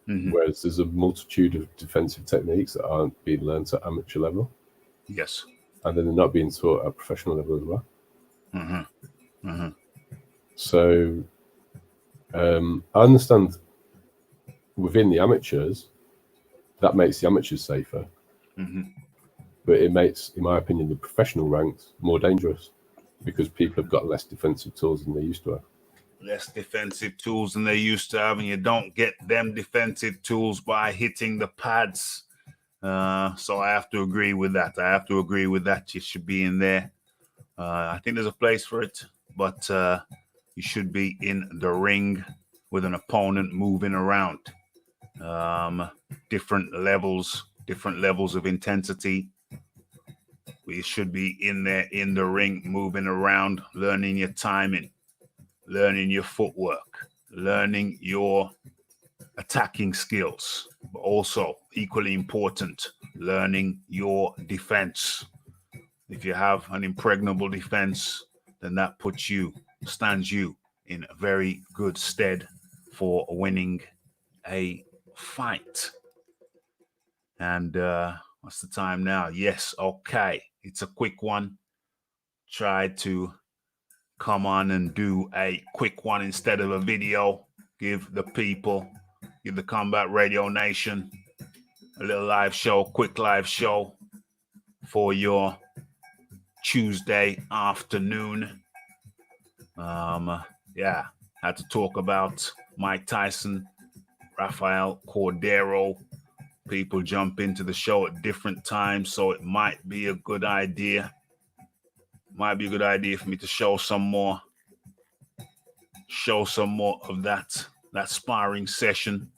Whereas there's a multitude of defensive techniques that aren't being learned at amateur level. Yes. And then they're not being taught at professional level as well. So I understand within the amateurs, that makes the amateurs safer. But it makes, in my opinion, the professional ranks more dangerous because people have got less defensive tools than they used to have. Less defensive tools than they used to have, and you don't get them defensive tools by hitting the pads. So I have to agree with that. You should be in there. I think there's a place for it, but you should be in the ring with an opponent moving around. Different levels of intensity. You should be in there in the ring, moving around, learning your timing, learning your footwork, learning your attacking skills, but also equally important, learning your defense. If you have an impregnable defense, then that stands you in very good stead for winning a fight. And what's the time now? Yes, okay. It's a quick one. Try to come on and do a quick one instead of a video. Give the Combat Radio Nation a little live show, quick live show for your Tuesday afternoon. Had to talk about Mike Tyson, Rafael Cordeiro. People jump into the show at different times, so it might be a good idea. Might be a good idea for me to show some more of that sparring session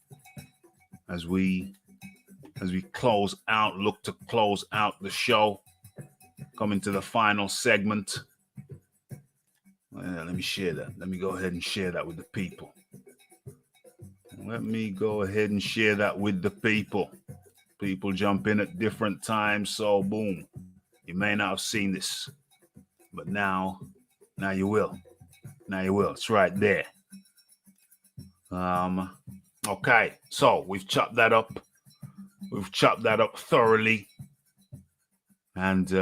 as we close out, look to close out the show, coming to the final segment. Let me share that. Let me go ahead and share that with the people. People jump in at different times, so boom. You may not have seen this, but now you will. It's right there. Okay, so we've chopped that up. Thoroughly. And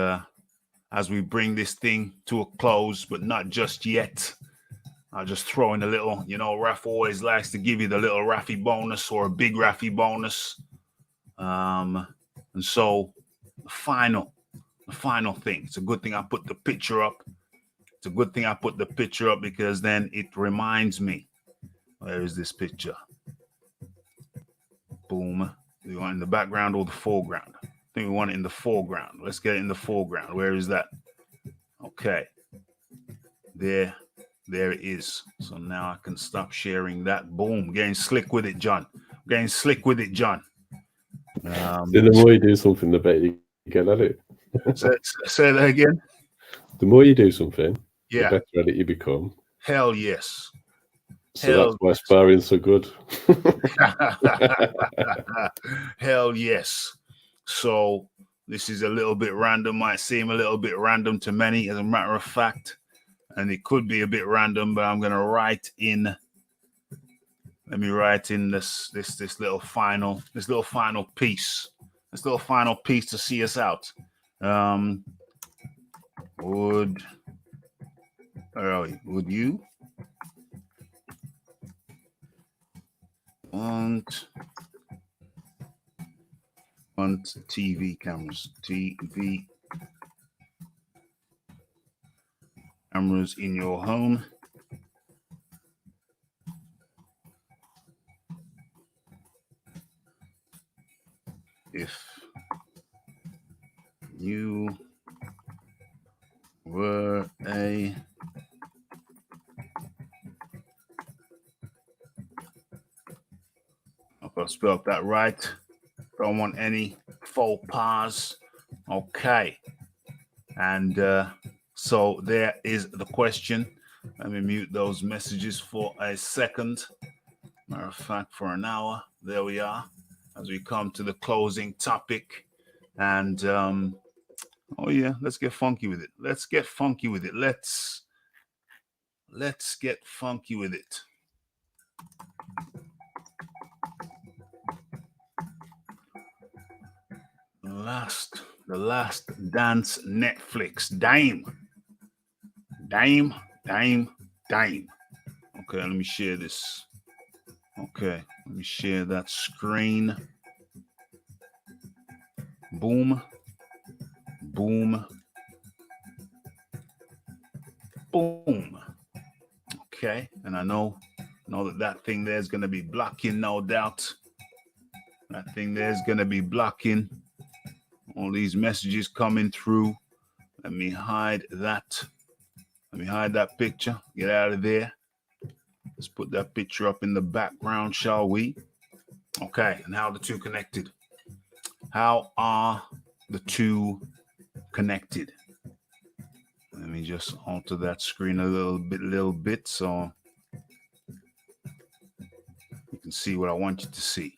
as we bring this thing to a close, but not just yet, I'll just throw in a little, Raph always likes to give you the little Raphie bonus or a big Raphie bonus. And so the final thing, it's a good thing I put the picture up. Because then it reminds me, where is this picture? Boom. Do we want it in the background or the foreground? I think we want it in the foreground. Let's get it in the foreground. Where is that? Okay. There it is. So now I can stop sharing that. Boom. Getting slick with it, John. Getting slick with it, John. The more you do something, the better you get at it. Say that again. The more you do something, Yeah. the better at it you become. Hell yes. So that's why sparring's so good. Hell yes. So this is a little bit random, might seem a little bit random to many, as a matter of fact, and it could be a bit random, but I'm gonna write in. Let me write in this little final piece. This little final piece to see us out. Would you want TV cameras in your home? If you were a hope I spelled that right. Don't want any faux pas. Okay. And so there is the question. Let me mute those messages for a second. Matter of fact, for an hour. There we are. As we come to the closing topic. And oh yeah, let's get funky with it. Let's get funky with it. Let's get funky with it. The last dance Netflix. Dame. Okay, let me share this. Okay, let me share that screen. Boom. Okay, and I know that thing there's going to be blocking, no doubt. That thing there's going to be blocking all these messages coming through. Let me hide that. Let me hide that picture. Get out of there. Let's put that picture up in the background, shall we? Okay, and how are the two connected? How are the two connected? Let me just alter that screen a little bit so you can see what I want you to see.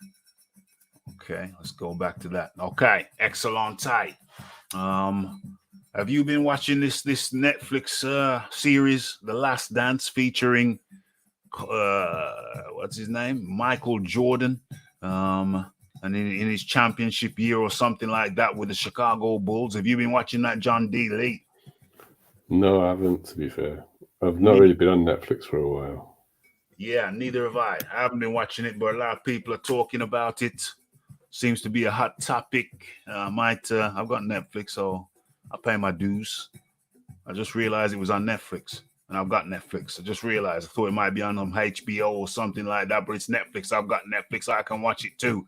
Okay, let's go back to that. Okay, excellent. Have you been watching this Netflix series, The Last Dance, featuring what's his name? Michael Jordan. And in his championship year or something like that with the Chicago Bulls. Have you been watching that, John D. Lee? No, I haven't, to be fair. I've not really been on Netflix for a while. Yeah, neither have I. I haven't been watching it, but a lot of people are talking about it. Seems to be a hot topic. I've got Netflix, so I pay my dues. I just realized it was on Netflix, and I've got Netflix. I just realized. I thought it might be on HBO or something like that, but it's Netflix. I've got Netflix. So I can watch it too.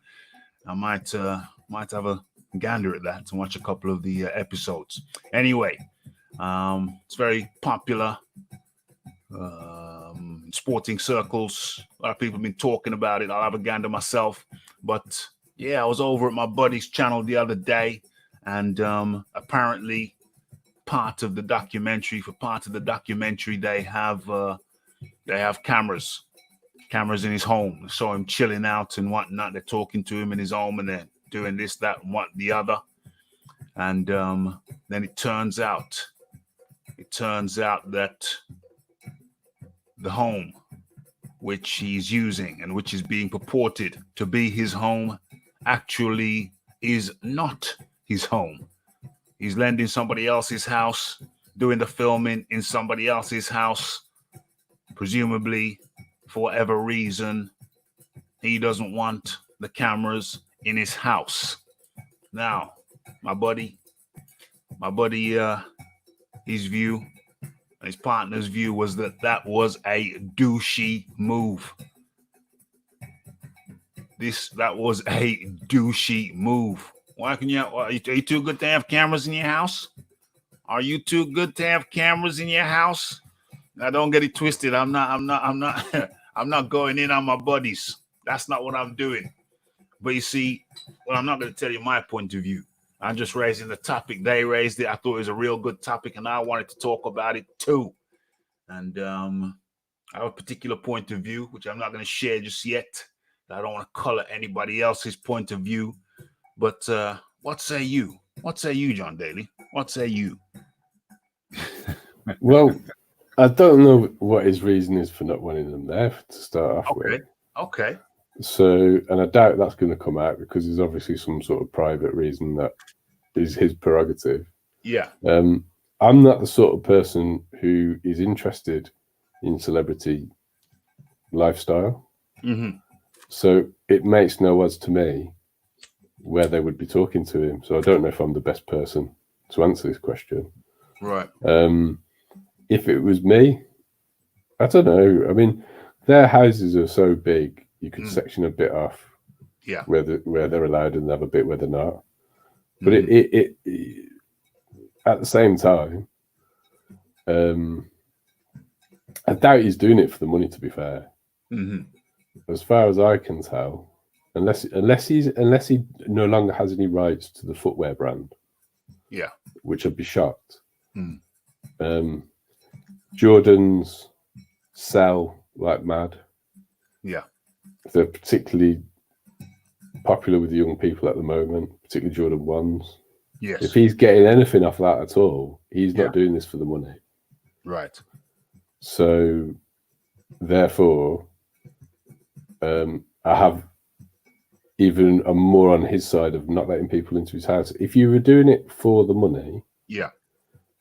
I might have a gander at that and watch a couple of the episodes. Anyway, it's very popular in sporting circles. A lot of people have been talking about it. I'll have a gander myself. But yeah, I was over at my buddy's channel the other day, and apparently part of the documentary, they have cameras in his home. They saw him chilling out and whatnot. They're talking to him in his home, and they're doing this, that, and what the other. And then it turns out that the home which he's using and which is being purported to be his home actually is not his home. He's lending somebody else's house, doing the filming in somebody else's house, presumably for whatever reason. He doesn't want the cameras in his house. Now, my buddy, his view, his partner's view was that was a douchey move. That was a douchey move. Why can you? Are you too good to have cameras in your house? Are you too good to have cameras in your house? Now don't get it twisted. I'm not I'm not going in on my buddies. That's not what I'm doing. But you see, well, I'm not going to tell you my point of view. I'm just raising the topic. They raised it. I thought it was a real good topic, and I wanted to talk about it too. And I have a particular point of view, which I'm not going to share just yet. I don't want to color anybody else's point of view. But what say you? What say you, John Daly? What say you? Well, I don't know what his reason is for not wanting them there to start off with. Okay. So, and I doubt that's going to come out because there's obviously some sort of private reason that is his prerogative. Yeah. I'm not the sort of person who is interested in celebrity lifestyle. Mm-hmm. So it makes no odds to me where they would be talking to him. So I don't know if I'm the best person to answer this question. Right. If it was me, I don't know. I mean, their houses are so big, you could section a bit off. Yeah. Where they're allowed and have a bit where they're not. But it at the same time, I doubt he's doing it for the money, to be fair. Mm-hmm. As far as I can tell, unless he no longer has any rights to the footwear brand. Yeah. Which I'd be shocked. Jordans sell like mad. Yeah. They're particularly popular with the young people at the moment, particularly Jordan 1s. Yes. If he's getting anything off that at all, he's not doing this for the money. Right. So, therefore, I have even a more on his side of not letting people into his house. If you were doing it for the money,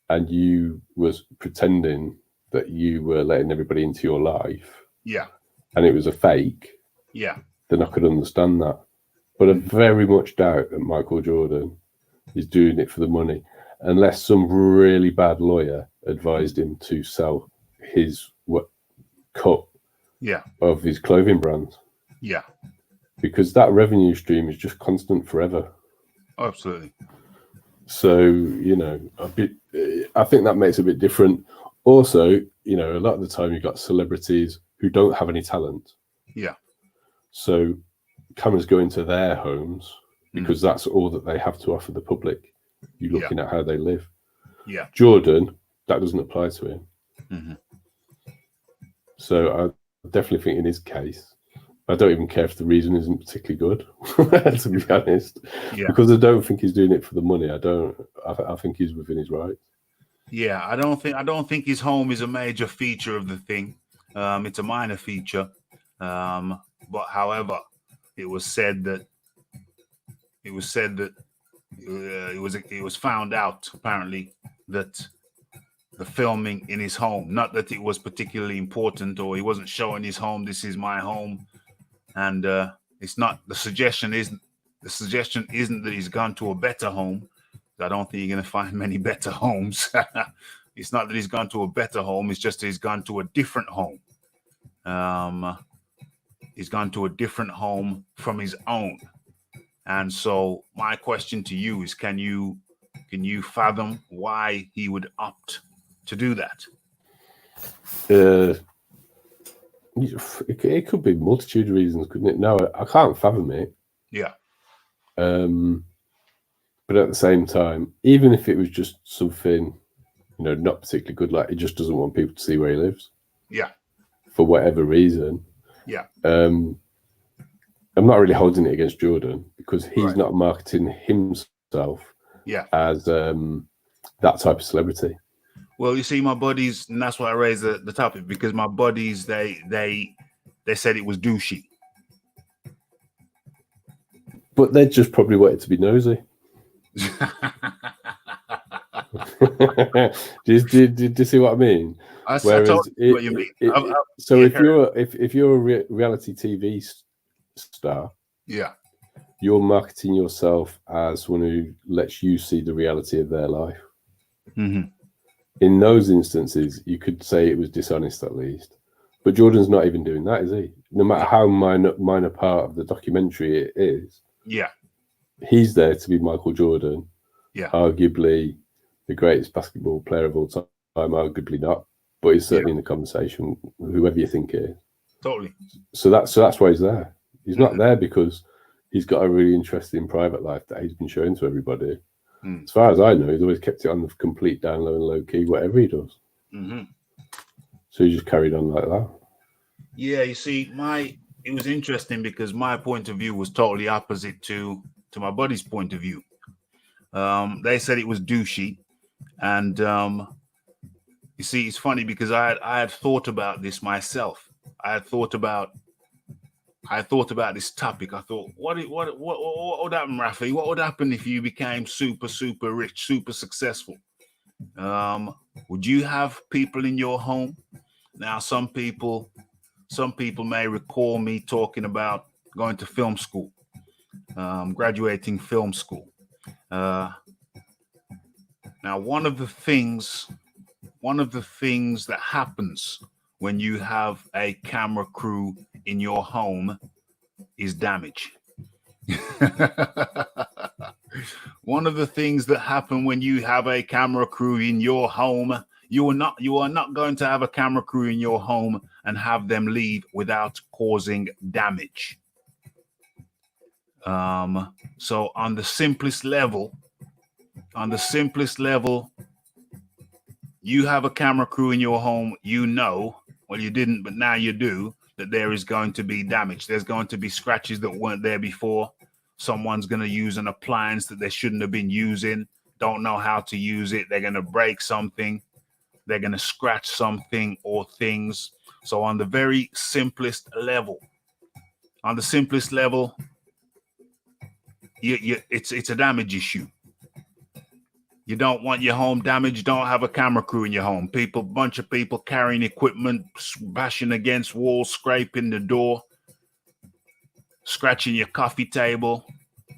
and you was pretending that you were letting everybody into your life, and it was a fake, then I could understand that. But I very much doubt that Michael Jordan is doing it for the money, unless some really bad lawyer advised him to sell his cut of his clothing brand. Yeah. Because that revenue stream is just constant forever. Absolutely. So, you know, I think that makes it a bit different. Also, you know, a lot of the time you've got celebrities who don't have any talent. Yeah. So cameras go into their homes because that's all that they have to offer the public. You're looking at how they live. Yeah. Jordan, that doesn't apply to him. Mm-hmm. So I definitely think in his case, I don't even care if the reason isn't particularly good, to be honest, because I don't think he's doing it for the money. I think he's within his rights. Yeah, I don't think his home is a major feature of the thing. It's a minor feature. But however, it was said that it was found out apparently that the filming in his home, not that it was particularly important or he wasn't showing his home. This is my home. And it's not, the suggestion isn't that he's gone to a better home. I don't think you're going to find many better homes. It's not that he's gone to a better home. It's just that he's gone to a different home. He's gone to a different home from his own. And so my question to you is, can you fathom why he would opt to do that? It could be a multitude of reasons, couldn't it? No, I can't fathom it. Yeah. But at the same time, even if it was just something, you know, not particularly good, like he just doesn't want people to see where he lives. Yeah. For whatever reason. Yeah. I'm not really holding it against Jordan because he's not marketing himself as that type of celebrity. Well, you see, my buddies, and that's why I raised the topic, because my buddies, they said it was douchey. But they just probably wanted to be nosy. Do you see what I mean? I totally what you mean. If you're a reality TV star, you're marketing yourself as someone who lets you see the reality of their life. Mm-hmm. In those instances, you could say it was dishonest at least. But Jordan's not even doing that, is he? No matter how minor part of the documentary it is. Yeah. He's there to be Michael Jordan. Yeah. Arguably the greatest basketball player of all time, arguably not. but he's certainly in the conversation, whoever you think it is. Totally. So that's why he's there. He's not there because he's got a really interesting private life that he's been showing to everybody. As far as I know, he's always kept it on the complete down low and low key, whatever he does. So he just carried on like that. Yeah, you see, it was interesting because my point of view was totally opposite to my buddy's point of view. They said it was douchey, and you see, it's funny because I had thought about this myself. I thought about this topic. I thought, what would happen, Raphie? What would happen if you became super, super rich, super successful? Would you have people in your home? Now, some people may recall me talking about going to film school, graduating film school. Now, one of the things that happens when you have a camera crew in your home is damage. One of the things that happen when you have a camera crew in your home, you are not going to have a camera crew in your home and have them leave without causing damage. So on the simplest level, you have a camera crew in your home, well, you didn't, but now you do, that there is going to be damage. There's going to be scratches that weren't there before. Someone's going to use an appliance that they shouldn't have been using, don't know how to use it. They're going to break something. They're going to scratch something or things. So on the very simplest level, it's a damage issue. You don't want your home damaged. Don't have a camera crew in your home. Bunch of people carrying equipment, bashing against walls, scraping the door, scratching your coffee table,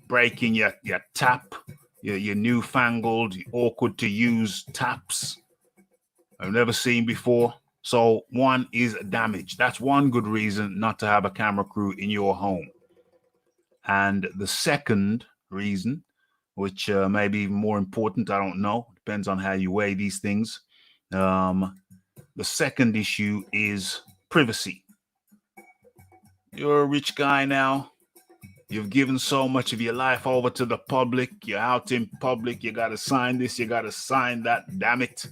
breaking your tap, your newfangled, awkward to use taps I've never seen before. So one is damage. That's one good reason not to have a camera crew in your home. And the second reason, which may be even more important, I don't know, depends on how you weigh these things. The second issue is privacy. You're a rich guy now. You've given so much of your life over to the public. You're out in public. You got to sign this. You got to sign that. Damn it.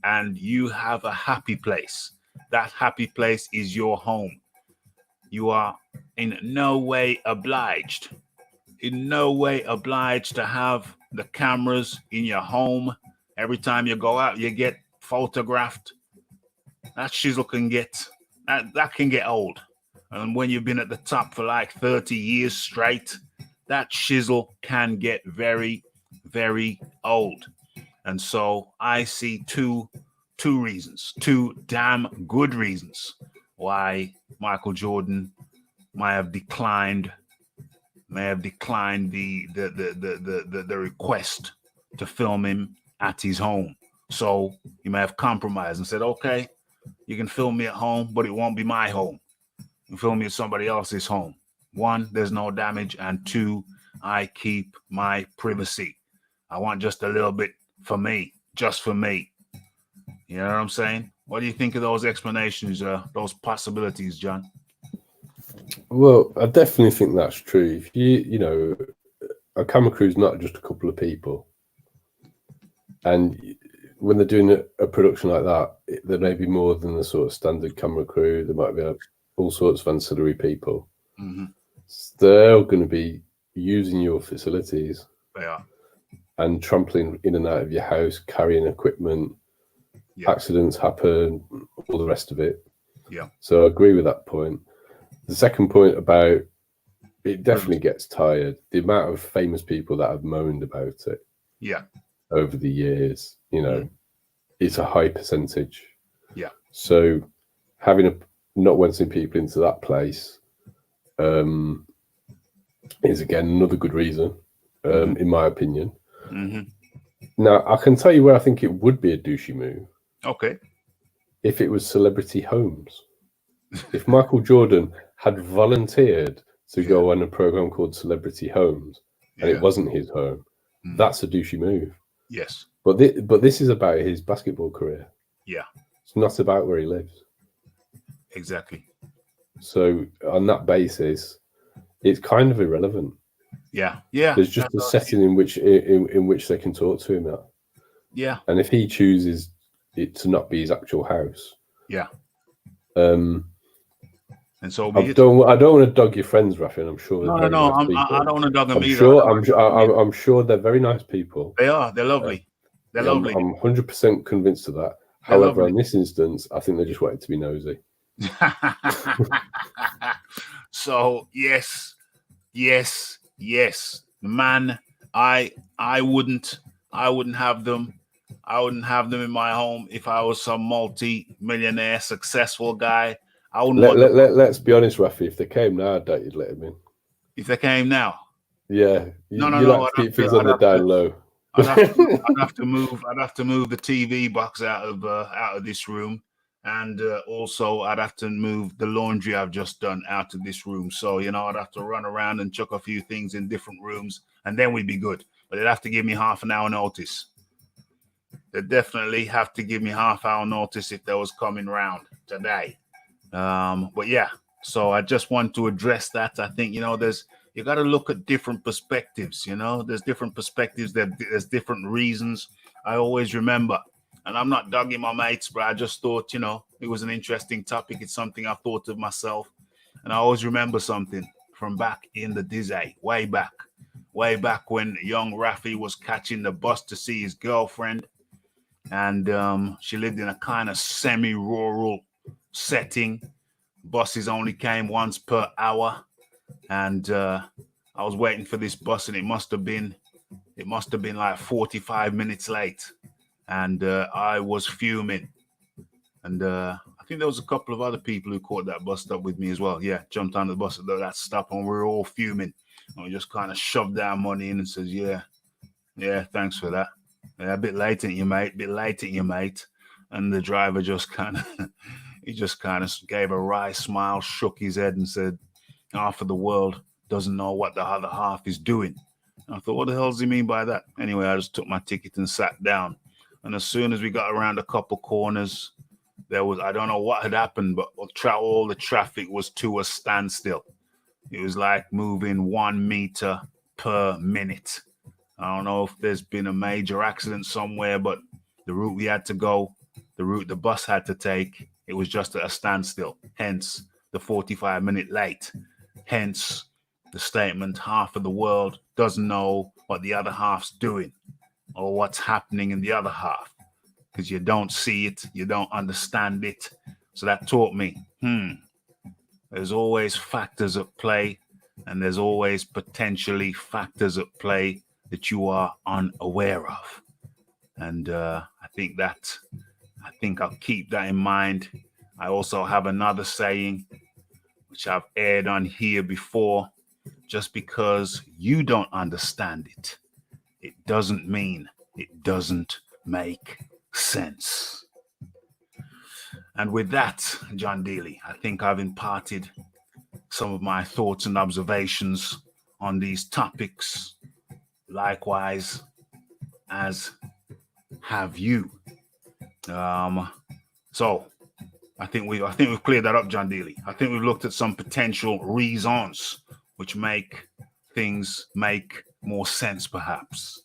And you have a happy place. That happy place is your home. You are in no way obliged. To have the cameras in your home. Every time you go out, you get photographed. That shizzle can get old. And when you've been at the top for like 30 years straight, that shizzle can get very, very old. And so I see two damn good reasons why Michael Jordan may have declined the request to film him at his home. So he may have compromised and said, okay, you can film me at home, but it won't be my home. You can film me at somebody else's home. One, there's no damage. And two, I keep my privacy. I want just a little bit for me, just for me. You know what I'm saying? What do you think of those explanations, those possibilities, John? Well, I definitely think that's true. If you know, a camera crew is not just a couple of people. And when they're doing a production like that, there may be more than the sort of standard camera crew. There might be all sorts of ancillary people. Mm-hmm. They're going to be using your facilities. They are. And trampling in and out of your house, carrying equipment. Yeah. Accidents happen, all the rest of it. Yeah. So I agree with that point. The second point about it definitely gets tired. The amount of famous people that have moaned about it. Yeah. Over the years, you know, it's a high percentage. Yeah. So having not wanting people into that place is again another good reason, in my opinion. Mm-hmm. Now I can tell you where I think it would be a douchey move. Okay. If it was celebrity homes. If Michael Jordan had volunteered to go on a program called Celebrity Homes and it wasn't his home, that's a douchey move. Yes. But this is about his basketball career. Yeah. It's not about where he lives. Exactly. So on that basis, it's kind of irrelevant. Yeah. Yeah. There's just a setting in which they can talk to him at. Yeah. And if he chooses it to not be his actual house. Yeah. And so I don't want to dog your friends, Raphie, and I'm sure they're no. nice people. I don't want to dog them either. I'm sure they're very nice people. They are. They're lovely. They're lovely. I'm 100% convinced of that. They're However, lovely. in this instance, I think they just wanted to be nosy. So yes. Man, I wouldn't have them. I wouldn't have them in my home if I was some multi-millionaire successful guy. I wouldn't let's be honest, Raphie. If they came now, I doubt you'd let them in. If they came now? Yeah. No. Like to keep things on the down low. I'd have to move the TV box out of this room, and also I'd have to move the laundry I've just done out of this room. So I'd have to run around and chuck a few things in different rooms, and then we'd be good. But they'd have to give me half an hour notice. They'd definitely have to give me half-hour notice if they was coming round today. But yeah, so I just want to address that. I think, you got to look at different perspectives. There's different perspectives. There's different reasons. I always remember, and I'm not dogging my mates, but I just thought, it was an interesting topic. It's something I thought of myself. And I always remember something from back in the day, way back when young Raphie was catching the bus to see his girlfriend. And she lived in a kind of semi-rural setting. Buses only came once per hour. And I was waiting for this bus, and it must have been like 45 minutes late. And I was fuming. And I think there was a couple of other people who caught that bus stop with me as well. Yeah, jumped on the bus at that stop, and we were all fuming. And we just kind of shoved our money in and says, yeah, thanks for that. Yeah, a bit late at you, mate. And the driver just kind of gave a wry smile, shook his head and said, half of the world doesn't know what the other half is doing. And I thought, what the hell does he mean by that? Anyway, I just took my ticket and sat down. And as soon as we got around a couple corners, I don't know what had happened, but all the traffic was to a standstill. It was like moving 1 meter per minute. I don't know if there's been a major accident somewhere, but the route we had to go, the route the bus had to take, it was just at a standstill. Hence the 45-minute late. Hence the statement, half of the world doesn't know what the other half's doing or what's happening in the other half, because you don't see it, you don't understand it. So that taught me, there's always factors at play, and there's always potentially factors at play that you are unaware of. And I think I'll keep that in mind. I also have another saying, which I've aired on here before. Just because you don't understand it, it doesn't mean it doesn't make sense. And with that, John Daly, I think I've imparted some of my thoughts and observations on these topics. Likewise, as have you. So I think we've cleared that up, John Daly. I think we've looked at some potential reasons which make things make more sense, perhaps.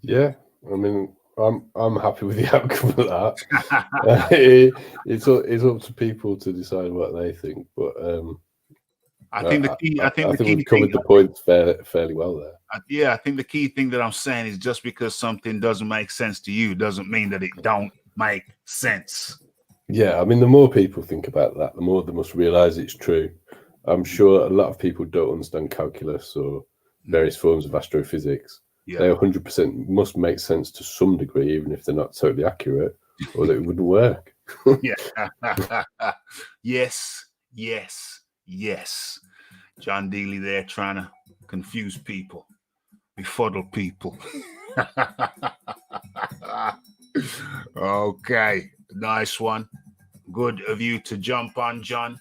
Yeah, I mean, I'm happy with the outcome of that. It's up to people to decide what they think, but I think we've covered the points fairly well there. Yeah, I think the key thing that I'm saying is just because something doesn't make sense to you doesn't mean that it don't make sense. Yeah, I mean, the more people think about that, the more they must realize it's true. I'm sure a lot of people don't understand calculus or various forms of astrophysics. Yeah. They 100% must make sense to some degree, even if they're not totally accurate, or that it wouldn't work. Yes. John Daly there trying to confuse people, befuddle people. Okay, nice one. Good of you to jump on, John.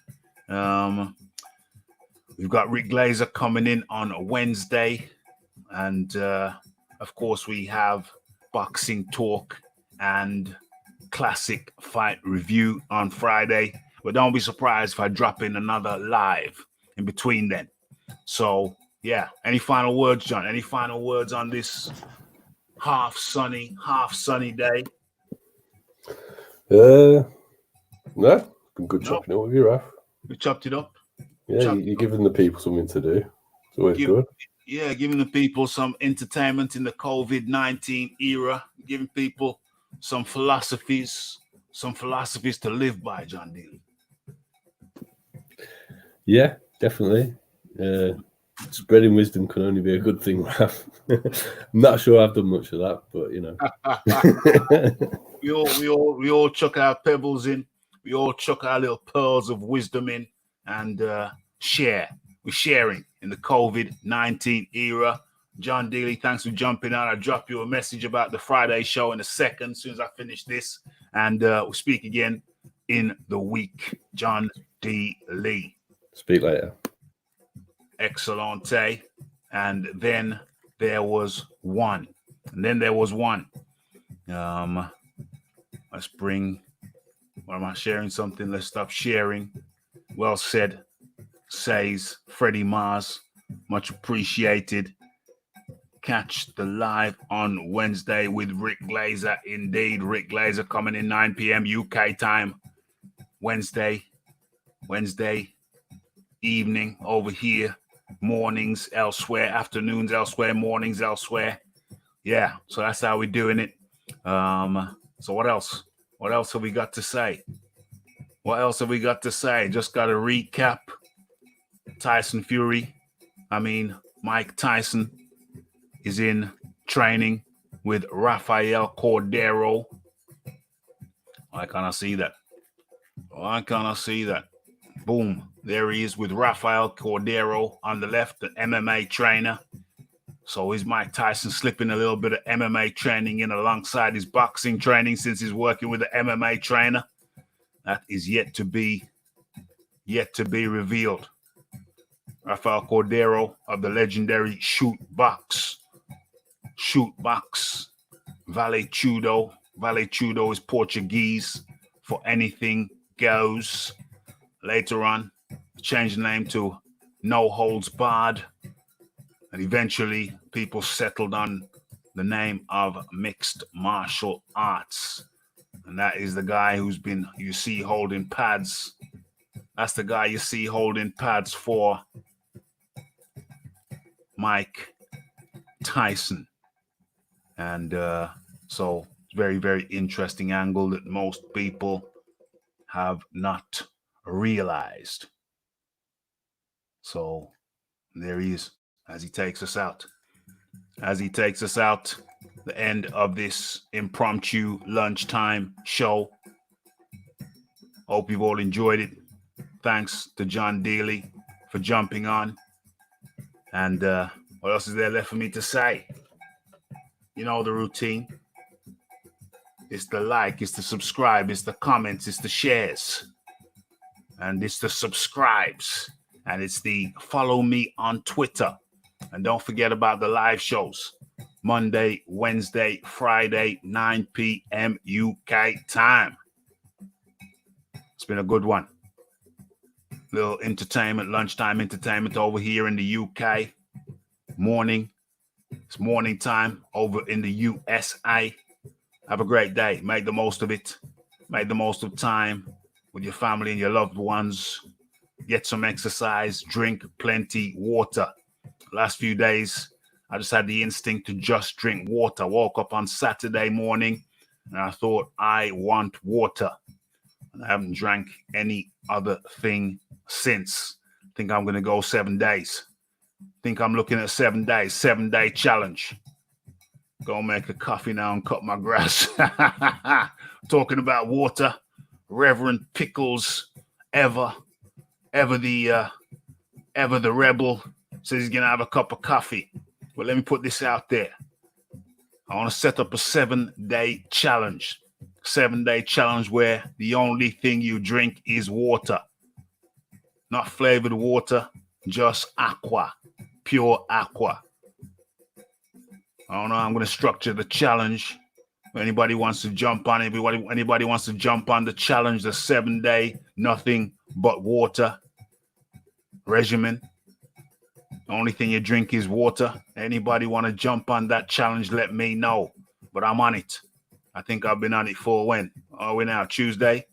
We've got Rick Glazer coming in on a Wednesday. And, of course, we have boxing talk and classic fight review on Friday. But don't be surprised if I drop in another live in between then. So, yeah. Any final words, John? Any final words on this half sunny day? No, been good chopping it up with you, Raph. We chopped it up. Yeah, you're giving the people something to do. It's always good. Yeah, giving the people some entertainment in the COVID-19 era, giving people some philosophies to live by, John Dealey. Yeah, definitely. Spreading wisdom can only be a good thing, Raph. I'm not sure I've done much of that, but you know. we all chuck our pebbles in. We all chuck our little pearls of wisdom in and share. We're sharing in the COVID-19 era. John Dealey, thanks for jumping on. I'll drop you a message about the Friday show in a second as soon as I finish this. And we'll speak again in the week. John Dealey. Speak later. Excellente. And then there was one. Let's bring... Or am I sharing something? Let's stop sharing. Well said, says Freddy Mars. Much appreciated. Catch the live on Wednesday with Rick Glazer. Indeed, Rick Glazer coming in 9 p.m. UK time. Wednesday evening over here. Mornings elsewhere. Afternoons elsewhere. Mornings elsewhere. Yeah, so that's how we're doing it. So what else? What else have we got to say? Just got to recap. Mike Tyson is in training with Rafael Cordeiro. Why can't I see that? Boom. There he is with Rafael Cordeiro on the left, the MMA trainer. So is Mike Tyson slipping a little bit of MMA training in alongside his boxing training since he's working with the MMA trainer? That is yet to be revealed. Rafael Cordeiro of the legendary Shoot Box, Vale Tudo. Vale Tudo is Portuguese for anything goes. Later on, changed the name to No Holds Barred. And eventually, people settled on the name of Mixed Martial Arts. And that is the guy you see holding pads. That's the guy you see holding pads for Mike Tyson. And so, very, very interesting angle that most people have not realized. So, there he is. As he takes us out, the end of this impromptu lunchtime show. Hope you've all enjoyed it. Thanks to John Dealey for jumping on. And what else is there left for me to say? You know the routine. It's the like, it's the subscribe, it's the comments, it's the shares, and it's the subscribes, and it's the follow me on Twitter. And don't forget about the live shows. Monday, Wednesday, Friday, 9 p.m. UK time. It's been a good one. Little entertainment, lunchtime entertainment over here in the UK. It's morning time over in the USA. Have a great day. Make the most of it. Make the most of time with your family and your loved ones. Get some exercise. Drink plenty water. Last few days, I just had the instinct to just drink water. Woke up on Saturday morning and I thought, I want water. And I haven't drank any other thing since. I think I'm going to go 7 days. I think I'm looking at 7 days, 7-day challenge. Go make a coffee now and cut my grass. Talking about water, Reverend Pickles, ever the rebel, says he's gonna have a cup of coffee. But let me put this out there. I want to set up a 7-day challenge. 7-day challenge where the only thing you drink is water. Not flavored water, just aqua, pure aqua. I don't know how I'm going to structure the challenge, Anybody wants to jump on it? Anybody wants to jump on the challenge, the 7-day nothing but water regimen? The only thing you drink is water. Anybody want to jump on that challenge? Let me know. But I'm on it. I think I've been on it for when? Are we now? Tuesday?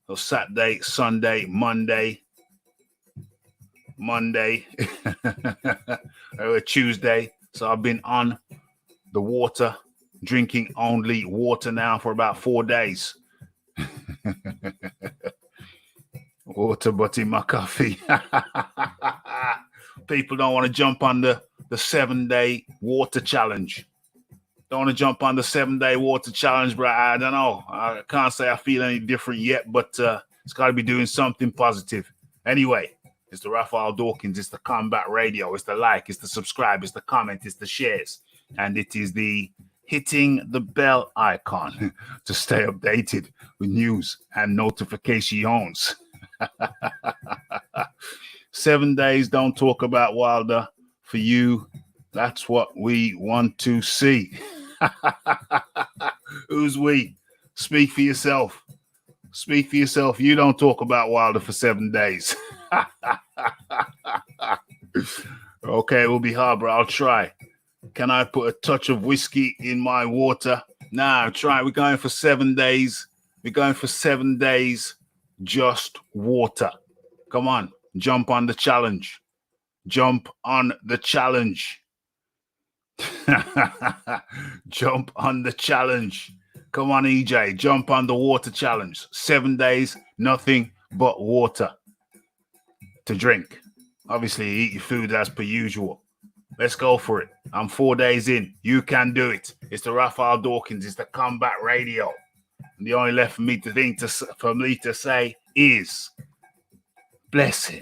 So Saturday, Sunday, Monday, Tuesday. So I've been on the water, drinking only water now for about 4 days. Water, but in my coffee. People don't want to jump on the 7-day water challenge. Don't want to jump on the 7-day water challenge, bro. I don't know. I can't say I feel any different yet, but it's got to be doing something positive. Anyway, it's the Rafael Dawkins. It's the Combat Radio. It's the like. It's the subscribe. It's the comment. It's the shares. And it is the hitting the bell icon to stay updated with news and notifications. 7 days, don't talk about Wilder. For you, that's what we want to see. Who's we? Speak for yourself. Speak for yourself. You don't talk about Wilder for 7 days. Okay, it will be hard, but I'll try. Can I put a touch of whiskey in my water? Nah, try. We're going for 7 days. We're going for 7 days, just water. Come on, jump on the challenge. Jump on the challenge. Jump on the challenge. Come on, EJ, jump on the water challenge. 7 days, nothing but water to drink. Obviously, eat your food as per usual. Let's go for it. I'm 4 days in. You can do it. It's the Rafael Dawkins. It's the Combat Radio. And the only left for me to say is blessed.